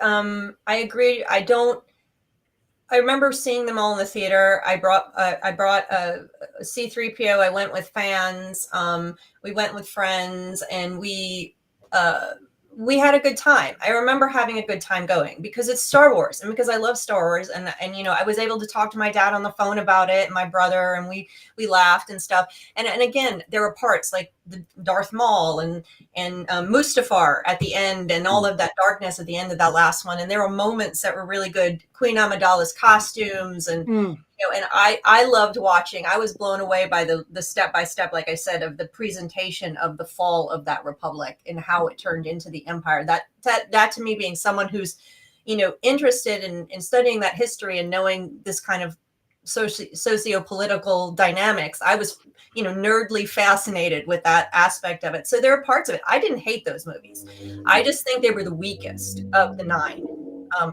I remember seeing them all in the theater. I brought a C-3PO. I went with fans. We went with friends, and we had a good time. I remember having a good time going because it's Star Wars and because I love Star Wars. And you know, I was able to talk to my dad on the phone about it and my brother, and we laughed and stuff. And again, there were parts like the Darth Maul and Mustafar at the end and all of that darkness at the end of that last one. And there were moments that were really good. Queen Amidala's costumes and you know, and I loved watching. I was blown away by the step by step, like I said, of the presentation of the fall of that republic and how it turned into the empire. That to me, being someone who's, you know, interested in studying that history and knowing this kind of socio-political dynamics, I was, you know, nerdly fascinated with that aspect of it. So there are parts of it. I didn't hate those movies. I just think they were the weakest of the 9.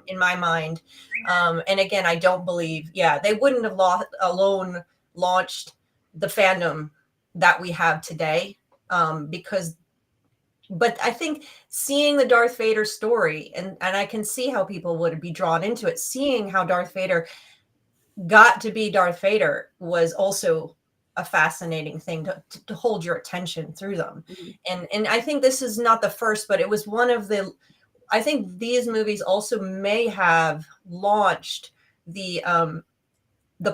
In my mind. And again, I don't believe, they wouldn't have alone launched the fandom that we have today. But I think seeing the Darth Vader story, and I can see how people would be drawn into it, seeing how Darth Vader got to be Darth Vader was also a fascinating thing to hold your attention through them. Mm-hmm. And I think this is not the first, but it was one of the, I think these movies also may have launched the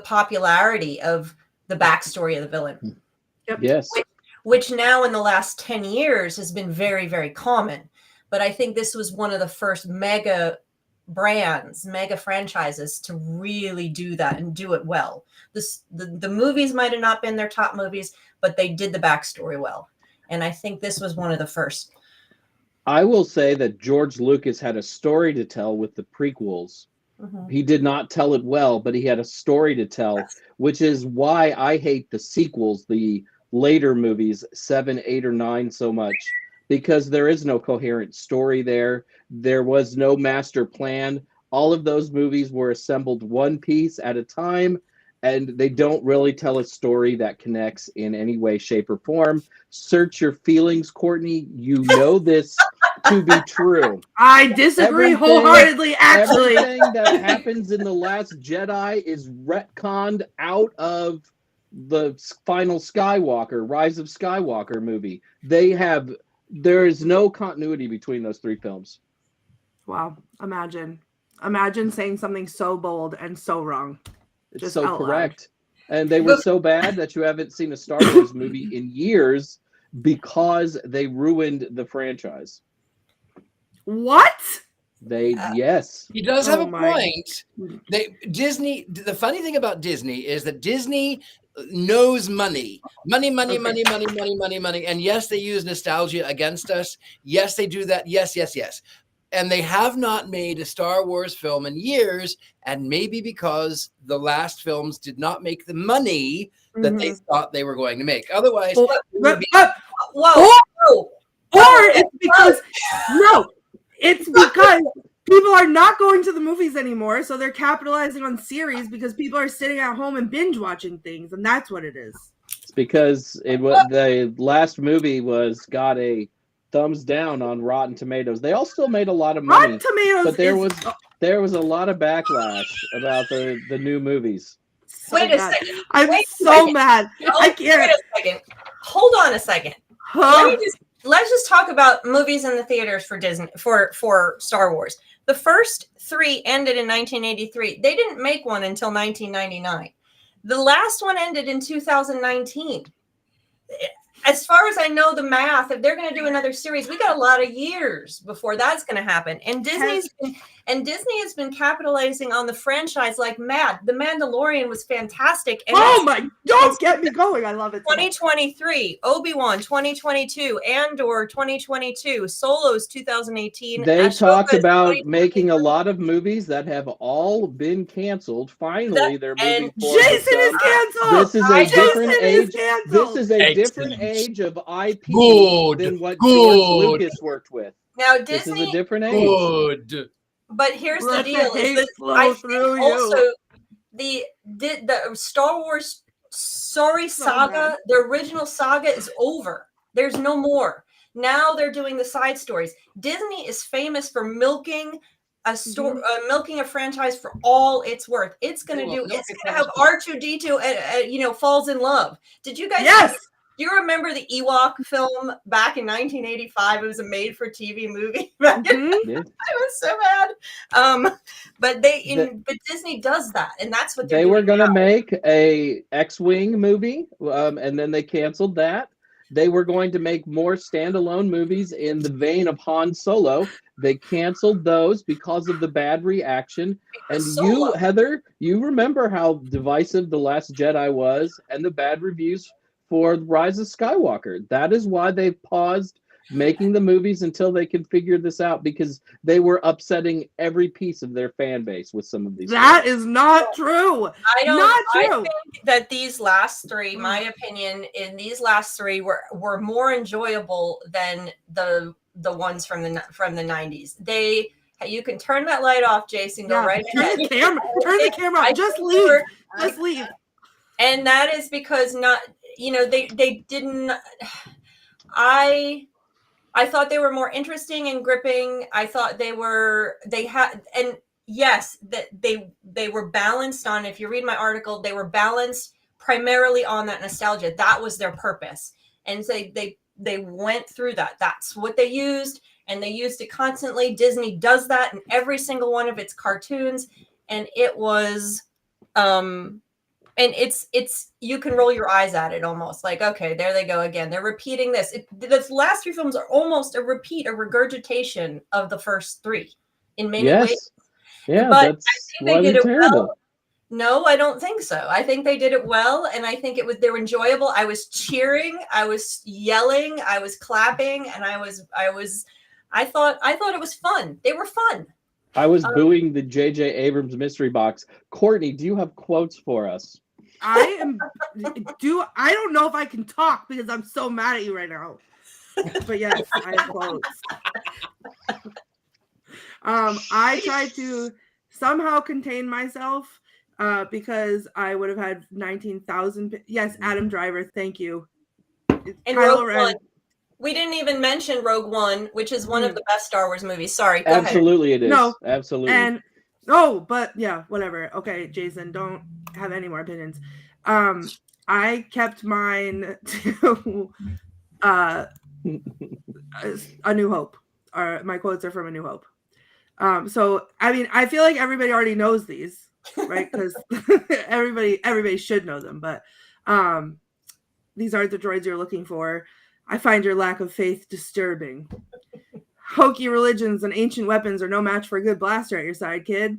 popularity of the backstory of the villain. Yep. Yes. Which now in the last 10 years has been very, very common. But I think this was one of the first mega brands, mega franchises to really do that and do it well. The movies might have not been their top movies, but they did the backstory well. And I think this was one of the first. I will say that George Lucas had a story to tell with the prequels. Mm-hmm. He did not tell it well, but he had a story to tell, which is why I hate the sequels, the later movies, 7, 8, or 9 so much, because there is no coherent story there. There was no master plan. All of those movies were assembled one piece at a time, and they don't really tell a story that connects in any way, shape, or form. Search your feelings, Courtney. You know this. to be true. I disagree wholeheartedly, actually. Everything that happens in The Last Jedi is retconned out of the final Skywalker, Rise of Skywalker movie. There is no continuity between those three films. Wow. Imagine saying something so bold and so wrong. It's Just so out loud. correct. And they were so bad that you haven't seen a Star Wars movie in years because they ruined the franchise. What? Yes. He does have a my. point. Disney. The funny thing about Disney is that Disney knows money. And yes, they use nostalgia against us. Yes, they do that. Yes. And they have not made a Star Wars film in years, and maybe because the last films did not make the money that they thought they were going to make. Otherwise, Whoa. Whoa. Or it's because people are not going to the movies anymore, so they're capitalizing on series because people are sitting at home and binge watching things, and that's what it is. It's because the last movie got a thumbs down on Rotten Tomatoes. They all still made a lot of money. Rotten Tomatoes, but there was a lot of backlash about the new movies. So Wait a mad. second. I'm Wait a so second. mad. I can't. Wait a second. Hold on a second. Huh? Let's just talk about movies in the theaters for Disney for Star Wars. The first 3 ended in 1983. They didn't make one until 1999. The last one ended in 2019. As far as I know, the math, if they're going to do another series, we got a lot of years before that's going to happen. And Disney has been capitalizing on the franchise like mad. The Mandalorian was fantastic. And don't get me going. I love it. 2023, Obi-Wan 2022, Andor 2022, Solos 2018. They Ahsoka talked about 2023. making a lot of movies that have all been canceled. Finally, they're moving forward. Jason is canceled. This is a different age. Canceled. This is a different age of IP than what George Lucas worked with. Now This Disney. is a different age. But here's Let the deal: the hate is that flow I through think also the Star Wars saga, the original saga is over. There's no more. Now they're doing the side stories. Disney is famous for milking milking a franchise for all it's worth. It's gonna have R2D2 falls in love. Did you guys? Yes. Do you remember the Ewok film back in 1985? It was a made-for-TV movie. It was so bad. But but Disney does that, and that's what they were going to make a X-Wing movie, and then they canceled that. They were going to make more standalone movies in the vein of Han Solo. They canceled those because of the bad reaction. And you, Heather, you remember how divisive The Last Jedi was and the bad reviews for Rise of Skywalker. That is why they paused making the movies until they could figure this out, because they were upsetting every piece of their fan base with some of these. That is not true. I think that these last 3, my opinion, in these last 3 were more enjoyable than the ones from the 90s. You can turn that light off, Jason. Go right ahead. Turn the camera off. Just leave. Just leave. And that is because they didn't. I thought they were more interesting and gripping. I thought they were balanced on, if you read my article, they were balanced primarily on that nostalgia. That was their purpose. And so they went through that. That's what they used, and they used it constantly. Disney does that in every single one of its cartoons. And it was, and it's you can roll your eyes at it almost like, okay, there they go again. They're repeating this. The last 3 films are almost a regurgitation of the first 3 in many ways. Yeah, but that's I think they did it well. No, I don't think so. I think they did it well, and I think they were enjoyable. I was cheering, I was yelling, I was clapping, and I thought it was fun. They were fun. I was booing the J.J. Abrams mystery box. Courtney, do you have quotes for us? I don't know if I can talk because I'm so mad at you right now. But yes, I have quotes. I tried to somehow contain myself because I would have had 19,000. Yes, Adam Driver, thank you. And Rogue One. We didn't even mention Rogue One, which is one of the best Star Wars movies. Sorry, go ahead. Absolutely, it is. No, absolutely. And but yeah, whatever. Okay, Jason, don't have any more opinions. I kept mine to A New Hope. My quotes are from A New Hope. So I mean, I feel like everybody already knows these, right? Because everybody should know them. But these aren't the droids you're looking for. I find your lack of faith disturbing. Hokey religions and ancient weapons are no match for a good blaster at your side, kid.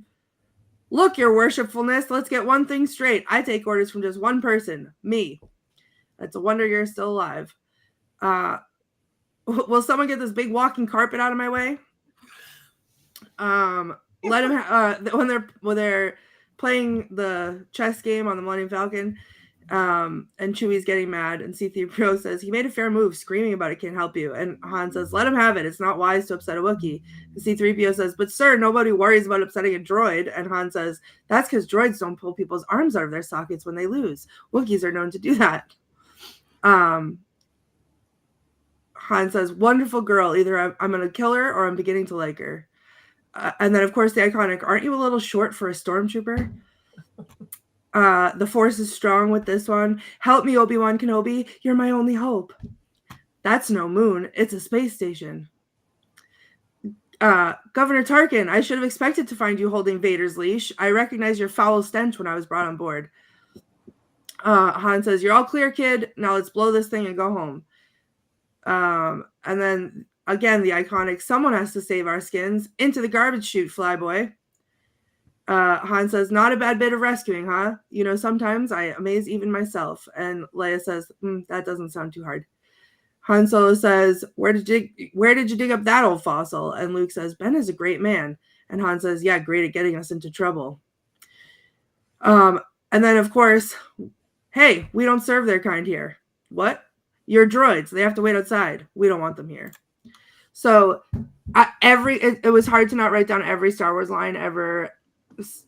Look, your worshipfulness, let's get one thing straight. I take orders from just one person, me. It's a wonder you're still alive. Will someone get this big walking carpet out of my way? Let him when they're playing the chess game on the Millennium Falcon, and Chewie's getting mad, and C-3PO says he made a fair move, screaming about it can't help you, and Han says let him have it, it's not wise to upset a Wookiee. And C-3PO says, but sir, nobody worries about upsetting a droid, and Han says that's because droids don't pull people's arms out of their sockets when they lose. Wookiees are known to do that. Han says, wonderful girl, either I'm gonna kill her or I'm beginning to like her. And then of course the iconic, aren't you a little short for a stormtrooper? The Force is strong with this one. Help me, Obi-Wan Kenobi. You're my only hope. That's no moon. It's a space station. Governor Tarkin, I should have expected to find you holding Vader's leash. I recognize your foul stench when I was brought on board. Han says, you're all clear, kid. Now let's blow this thing and go home. And then, again, the iconic, someone has to save our skins. Into the garbage chute, flyboy. Han says, not a bad bit of rescuing, huh? You know, sometimes I amaze even myself. And Leia says, that doesn't sound too hard. Han Solo says, where did you dig up that old fossil? And Luke says, Ben is a great man. And Han says, yeah, great at getting us into trouble. And then, of course, hey, we don't serve their kind here. What? You're droids. They have to wait outside. We don't want them here. So it was hard to not write down every Star Wars line ever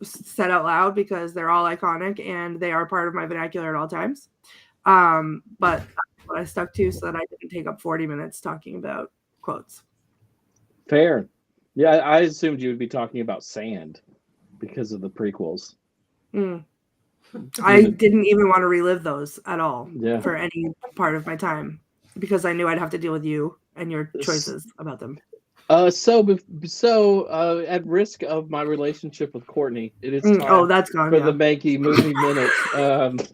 said out loud because they're all iconic and they are part of my vernacular at all times. But that's what I stuck to so that I didn't take up 40 minutes talking about quotes. Fair. Yeah, I assumed you would be talking about sand because of the prequels. I didn't even want to relive those at all for any part of my time because I knew I'd have to deal with you and your choices about them. So at risk of my relationship with Courtney, it is time that's gone for the Mankey Movie Minute.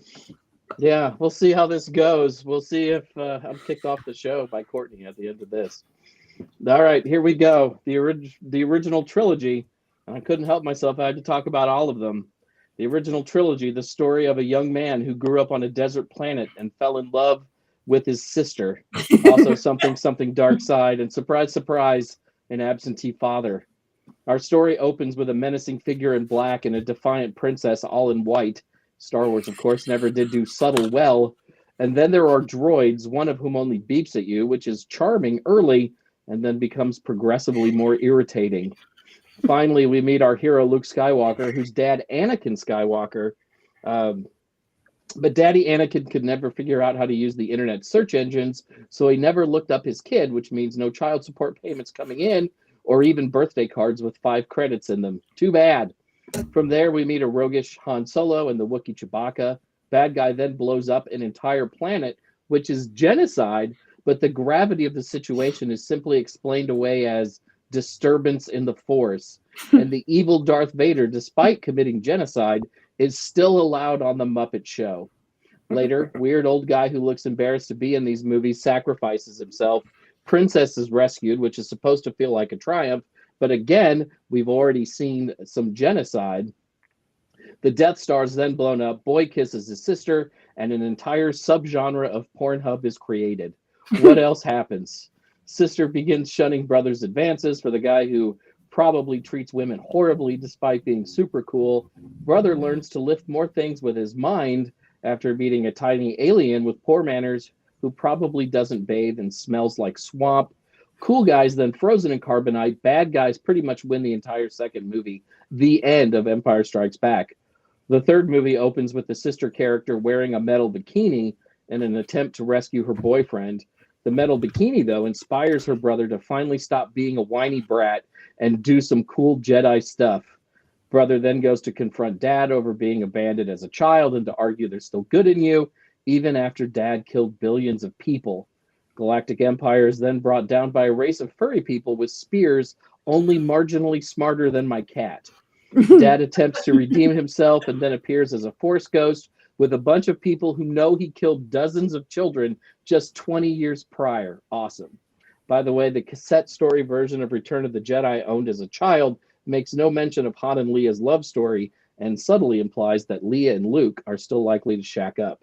Yeah, we'll see how this goes. We'll see if I'm kicked off the show by Courtney at the end of this. All right, here we go. The original trilogy, and I couldn't help myself. I had to talk about all of them. The original trilogy, the story of a young man who grew up on a desert planet and fell in love with his sister. Also something dark side, and surprise, surprise, an absentee father. Our story opens with a menacing figure in black and a defiant princess all in white. Star Wars, of course, never did do subtle well. And then there are droids, one of whom only beeps at you, which is charming early and then becomes progressively more irritating. Finally, we meet our hero, Luke Skywalker, whose dad, Anakin Skywalker, but Daddy Anakin could never figure out how to use the internet search engines, so he never looked up his kid, which means no child support payments coming in, or even birthday cards with 5 credits in them. Too bad. From there, we meet a roguish Han Solo and the Wookiee Chewbacca. Bad guy then blows up an entire planet, which is genocide, but the gravity of the situation is simply explained away as disturbance in the Force. And the evil Darth Vader, despite committing genocide, is still allowed on the Muppet Show. Later, weird old guy who looks embarrassed to be in these movies sacrifices himself. Princess is rescued, which is supposed to feel like a triumph. But again, we've already seen some genocide. The Death Star is then blown up. Boy kisses his sister, and an entire subgenre of Pornhub is created. What else happens? Sister begins shunning brother's advances for the guy who probably treats women horribly despite being super cool. Brother learns to lift more things with his mind after meeting a tiny alien with poor manners who probably doesn't bathe and smells like swamp. Cool guys then frozen in carbonite. Bad guys pretty much win the entire second movie. The end of Empire Strikes Back. The third movie opens with the sister character wearing a metal bikini in an attempt to rescue her boyfriend. The metal bikini, though, inspires her brother to finally stop being a whiny brat and do some cool Jedi stuff. Brother then goes to confront Dad over being abandoned as a child and to argue there's still good in you, even after Dad killed billions of people. Galactic Empire is then brought down by a race of furry people with spears only marginally smarter than my cat. Dad attempts to redeem himself and then appears as a Force ghost with a bunch of people who know he killed dozens of children just 20 years prior. Awesome. By the way, the cassette story version of Return of the Jedi owned as a child makes no mention of Han and Leia's love story and subtly implies that Leia and Luke are still likely to shack up.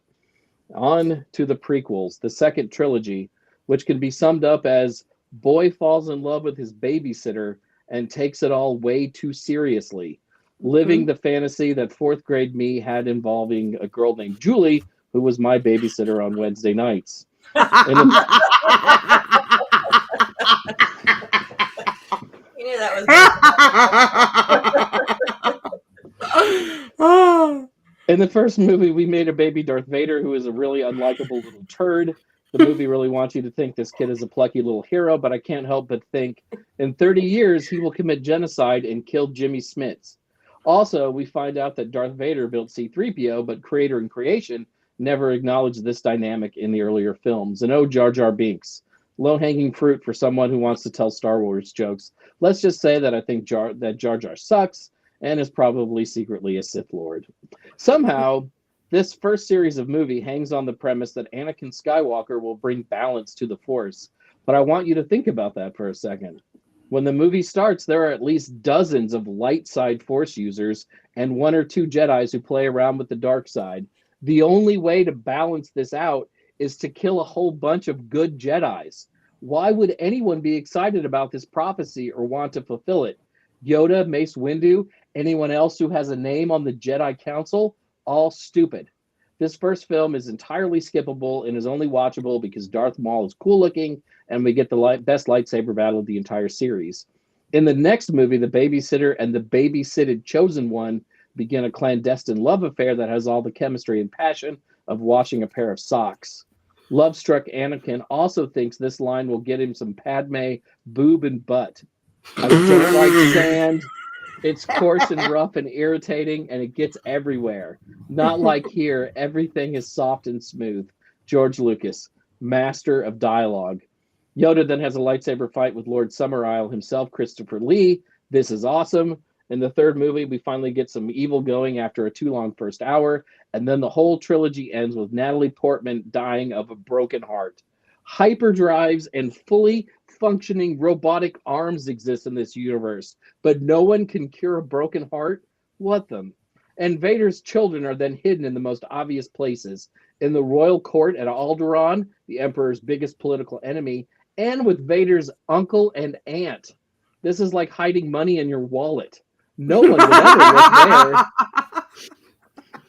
On to the prequels, the second trilogy, which can be summed up as boy falls in love with his babysitter and takes it all way too seriously, living the fantasy that fourth grade me had involving a girl named Julie, who was my babysitter on Wednesday nights. You knew that was In the first movie, we made a baby Darth Vader who is a really unlikable little turd. The movie really wants you to think this kid is a plucky little hero, but I can't help but think in 30 years he will commit genocide and kill Jimmy Smits. Also, we find out that Darth Vader built C-3PO, but creator and creation never acknowledged this dynamic in the earlier films. And oh, Jar Jar Binks, low-hanging fruit for someone who wants to tell Star Wars jokes. Let's just say that I think Jar Jar sucks and is probably secretly a Sith Lord. Somehow, this first series of movie hangs on the premise that Anakin Skywalker will bring balance to the Force. But I want you to think about that for a second. When the movie starts, there are at least dozens of light side Force users and 1 or 2 Jedis who play around with the dark side. The only way to balance this out is to kill a whole bunch of good Jedis. Why would anyone be excited about this prophecy or want to fulfill it? Yoda, Mace Windu, anyone else who has a name on the Jedi Council? All stupid. This first film is entirely skippable and is only watchable because Darth Maul is cool looking and we get the best lightsaber battle of the entire series. In the next movie, the babysitter and the babysitted chosen one begin a clandestine love affair that has all the chemistry and passion of washing a pair of socks. Love-struck Anakin also thinks this line will get him some Padme boob and butt. I don't like sand. It's coarse and rough and irritating, and it gets everywhere. Not like here, everything is soft and smooth. George Lucas, master of dialogue. Yoda then has a lightsaber fight with Lord Summerisle himself, Christopher Lee. This is awesome. In the third movie, we finally get some evil going after a too long first hour, and then the whole trilogy ends with Natalie Portman dying of a broken heart. Hyperdrives and fully functioning robotic arms exist in this universe, but no one can cure a broken heart? What them? And Vader's children are then hidden in the most obvious places. In the royal court at Alderaan, the Emperor's biggest political enemy, and with Vader's uncle and aunt. This is like hiding money in your wallet. No one would ever look there.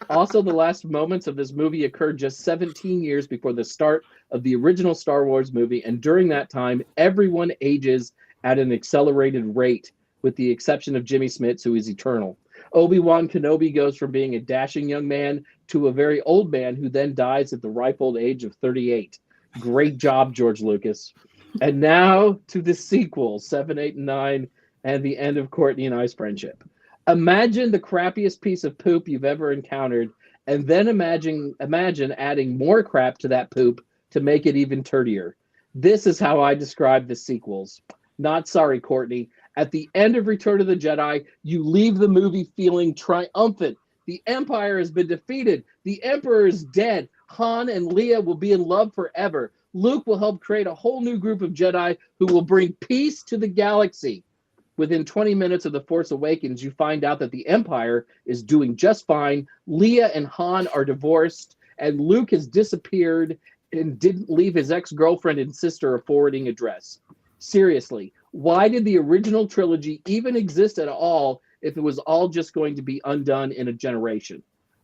Also, the last moments of this movie occurred just 17 years before the start of the original Star Wars movie, and during that time, everyone ages at an accelerated rate, with the exception of Jimmy Smits, who is eternal. Obi-Wan Kenobi goes from being a dashing young man to a very old man who then dies at the ripe old age of 38. Great job, George Lucas. And now to the sequel, 7, 8, and 9, and the end of Courtney and I's friendship. Imagine the crappiest piece of poop you've ever encountered, and then imagine adding more crap to that poop to make it even turdier. This is how I describe the sequels. Not sorry, Courtney. At the end of Return of the Jedi, you leave the movie feeling triumphant. The Empire has been defeated. The Emperor is dead. Han and Leia will be in love forever. Luke will help create a whole new group of Jedi who will bring peace to the galaxy. Within 20 minutes of The Force Awakens, you find out that the Empire is doing just fine. Leia and Han are divorced, and Luke has disappeared and didn't leave his ex-girlfriend and sister a forwarding address. Seriously, why did the original trilogy even exist at all if it was all just going to be undone in a generation?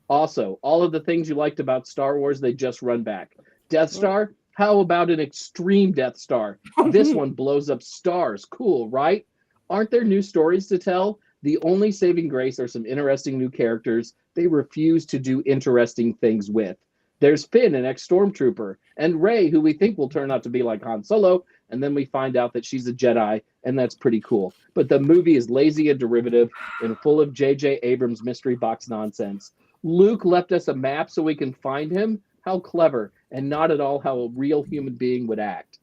Also, all of the things you liked about Star Wars, they just run back. Death Star? How about an extreme Death Star? This one blows up stars. Cool, right? Aren't there new stories to tell? The only saving grace are some interesting new characters they refuse to do interesting things with. There's Finn, an ex-stormtrooper, and Rey, who we think will turn out to be like Han Solo, and then we find out that she's a Jedi, and that's pretty cool. But the movie is lazy and derivative and full of J.J. Abrams mystery box nonsense. Luke left us a map so we can find him. How clever, and not at all how a real human being would act.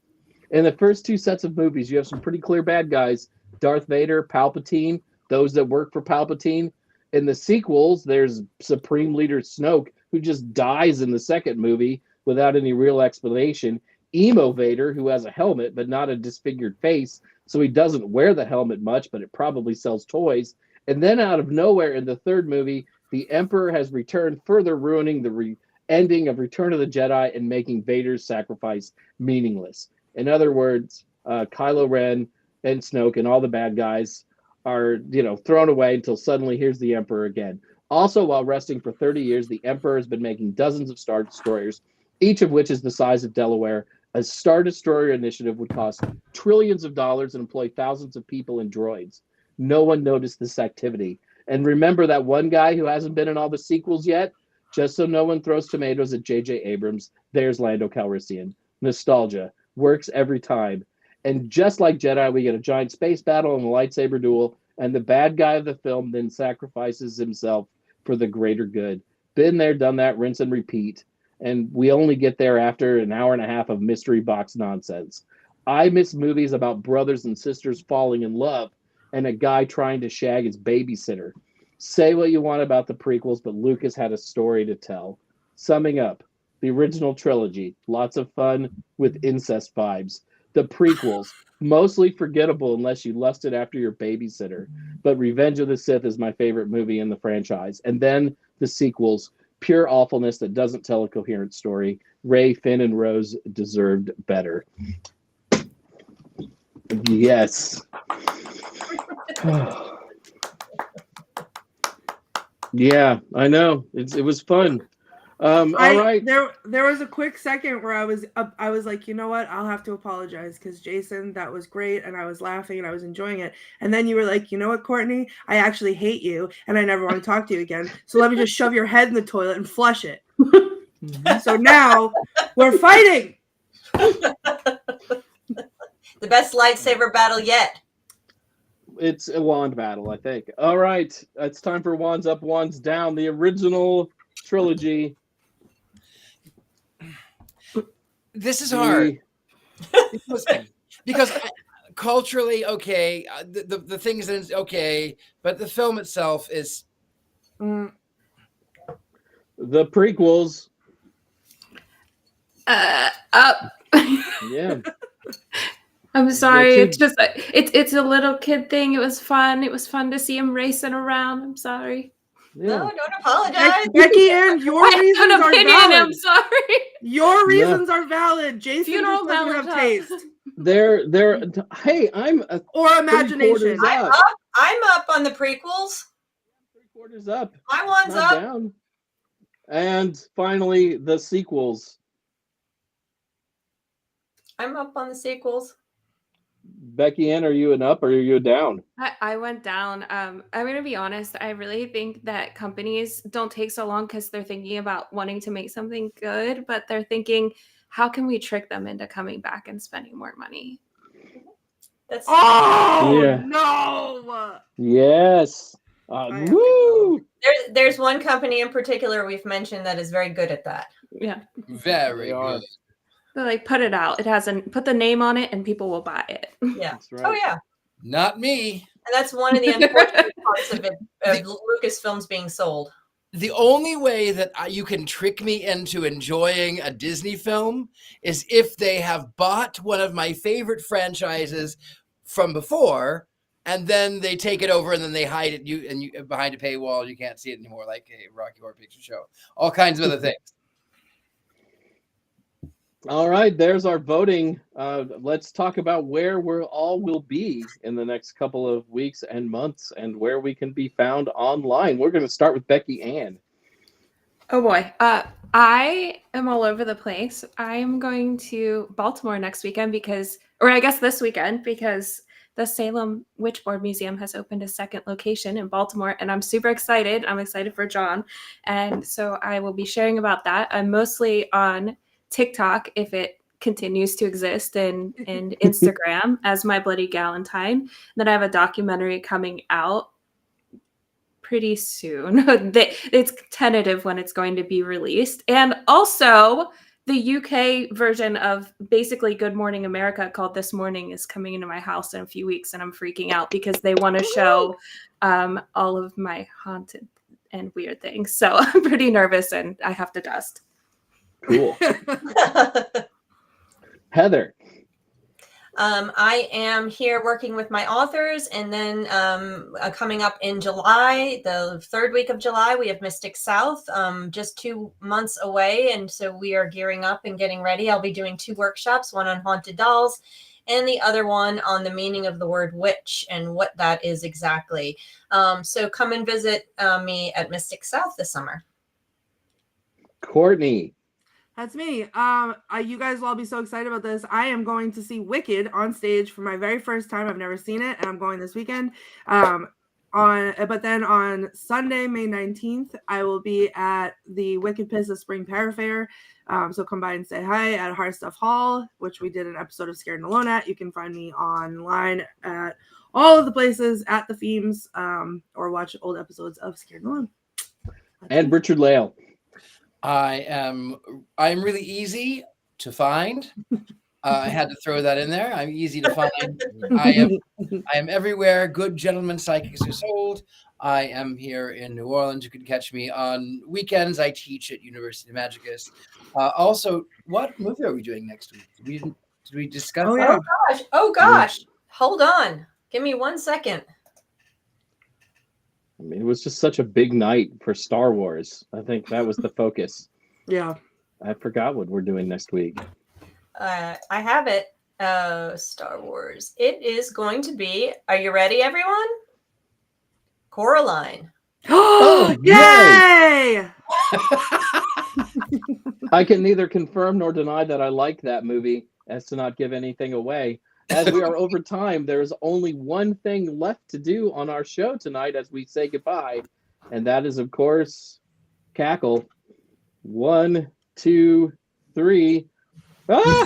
In the first 2 sets of movies, you have some pretty clear bad guys. Darth Vader, Palpatine, those that work for Palpatine. In the sequels, there's Supreme Leader Snoke, who just dies in the second movie without any real explanation. Emo Vader, who has a helmet but not a disfigured face, so he doesn't wear the helmet much, but it probably sells toys. And then out of nowhere in the third movie, the Emperor has returned, further ruining the ending of Return of the Jedi and making Vader's sacrifice meaningless. In other words, Kylo Ren and Snoke and all the bad guys are, thrown away until suddenly here's the Emperor again. Also, while resting for 30 years, the Emperor has been making dozens of Star Destroyers, each of which is the size of Delaware. A Star Destroyer initiative would cost trillions of dollars and employ thousands of people and droids. No one noticed this activity. And remember that one guy who hasn't been in all the sequels yet? Just so no one throws tomatoes at J.J. Abrams, there's Lando Calrissian. Nostalgia. Works every time. And just like Jedi, we get a giant space battle and a lightsaber duel, and the bad guy of the film then sacrifices himself for the greater good. Been there, done that, rinse and repeat. And we only get there after an hour and a half of mystery box nonsense. I miss movies about brothers and sisters falling in love and a guy trying to shag his babysitter. Say what you want about the prequels, but Lucas had a story to tell. Summing up, the original trilogy, lots of fun with incest vibes. The prequels, mostly forgettable unless you lusted after your babysitter. But Revenge of the Sith is my favorite movie in the franchise. And then the sequels, pure awfulness that doesn't tell a coherent story. Rey, Finn, and Rose deserved better. Yes. Yeah, I know. It was fun. All right. There was a quick second where I was like, you know what? I'll have to apologize because Jason, that was great, and I was laughing and I was enjoying it. And then you were like, you know what, Courtney? I actually hate you, and I never want to talk to you again. So let me just shove your head in the toilet and flush it. So now we're fighting. The best lightsaber battle yet. It's a wand battle, I think. All right, it's time for Wands Up, Wands Down, the original trilogy. This is hard because culturally, okay, the things that is okay, but the film itself is the prequels. Up. Yeah. I'm sorry. It's just it's a little kid thing. It was fun. It was fun to see him racing around. I'm sorry. Yeah. No, don't apologize. Beckie-Ann, your reasons are valid. I'm sorry. Your reasons are valid. Jason just doesn't have taste. They're hey, I'm a or imagination. I'm up on the prequels. 3/4 up. My one's up. Down. And finally, the sequels. I'm up on the sequels. Beckie-Ann, are you an up or are you a down? I went down. I'm going to be honest. I really think that companies don't take so long because they're thinking about wanting to make something good, but they're thinking, how can we trick them into coming back and spending more money? No. Yes. Woo! There's one company in particular we've mentioned that is very good at that. Yeah. Very good. They're like, put it out. It hasn't put the name on it and people will buy it. Yeah. That's right. Oh yeah. Not me. And that's one of the unfortunate parts of it, of Lucasfilms being sold. The only way that you can trick me into enjoying a Disney film is if they have bought one of my favorite franchises from before, and then they take it over and then they hide it you behind a paywall. You can't see it anymore, like a Rocky Horror Picture Show. All kinds of other things. All right, there's our voting. Let's talk about where we all will be in the next couple of weeks and months and where we can be found online. We're going to start with Beckie-Ann. Oh boy. I am all over the place. I'm going to Baltimore next weekend or I guess this weekend, because the Salem Witchboard Museum has opened a second location in Baltimore, and I'm super excited. I'm excited for John. And so I will be sharing about that. I'm mostly on TikTok, if it continues to exist, and Instagram as My Bloody Galentine. Then I have a documentary coming out pretty soon. It's tentative when it's going to be released. And also the UK version of basically Good Morning America called This Morning is coming into my house in a few weeks, and I'm freaking out because they want to show all of my haunted and weird things. So I'm pretty nervous and I have to dust. Cool. Heather. I am here working with my authors, and then coming up in July, the third week of July, we have Mystic South, just 2 months away, and so we are gearing up and getting ready. I'll be doing 2 workshops, one on haunted dolls and the other one on the meaning of the word witch and what that is exactly. So come and visit me at Mystic South this summer. Courtney. That's me. You guys will all be so excited about this. I am going to see Wicked on stage for my very first time. I've never seen it, and I'm going this weekend. But then on Sunday, May 19th, I will be at the Wicked Piss of Spring Parafair. So come by and say hi at Hard Stuff Hall, which we did an episode of Scared and Alone at. You can find me online at all of the places at the themes, or watch old episodes of Scared and Alone. And Richard-Lael. I am really easy to find. I had to throw that in there. I'm easy to find. I am everywhere. Good Gentlemen Psychics Are Sold. I am here in New Orleans. You can catch me on weekends. I teach at University of Magicus. Also, what movie are we doing next week? Did we discuss that? Oh gosh. Hold on. Give me 1 second. I mean, it was just such a big night for Star Wars. I think that was the focus. Yeah. I forgot what we're doing next week. I have it. Star Wars. It is going to be, are you ready, everyone? Coraline. Oh, yay! I can neither confirm nor deny that I like that movie, as to not give anything away. As we are over time, there is only one thing left to do on our show tonight as we say goodbye, and that is, of course, cackle. 1, 2, 3. Ah!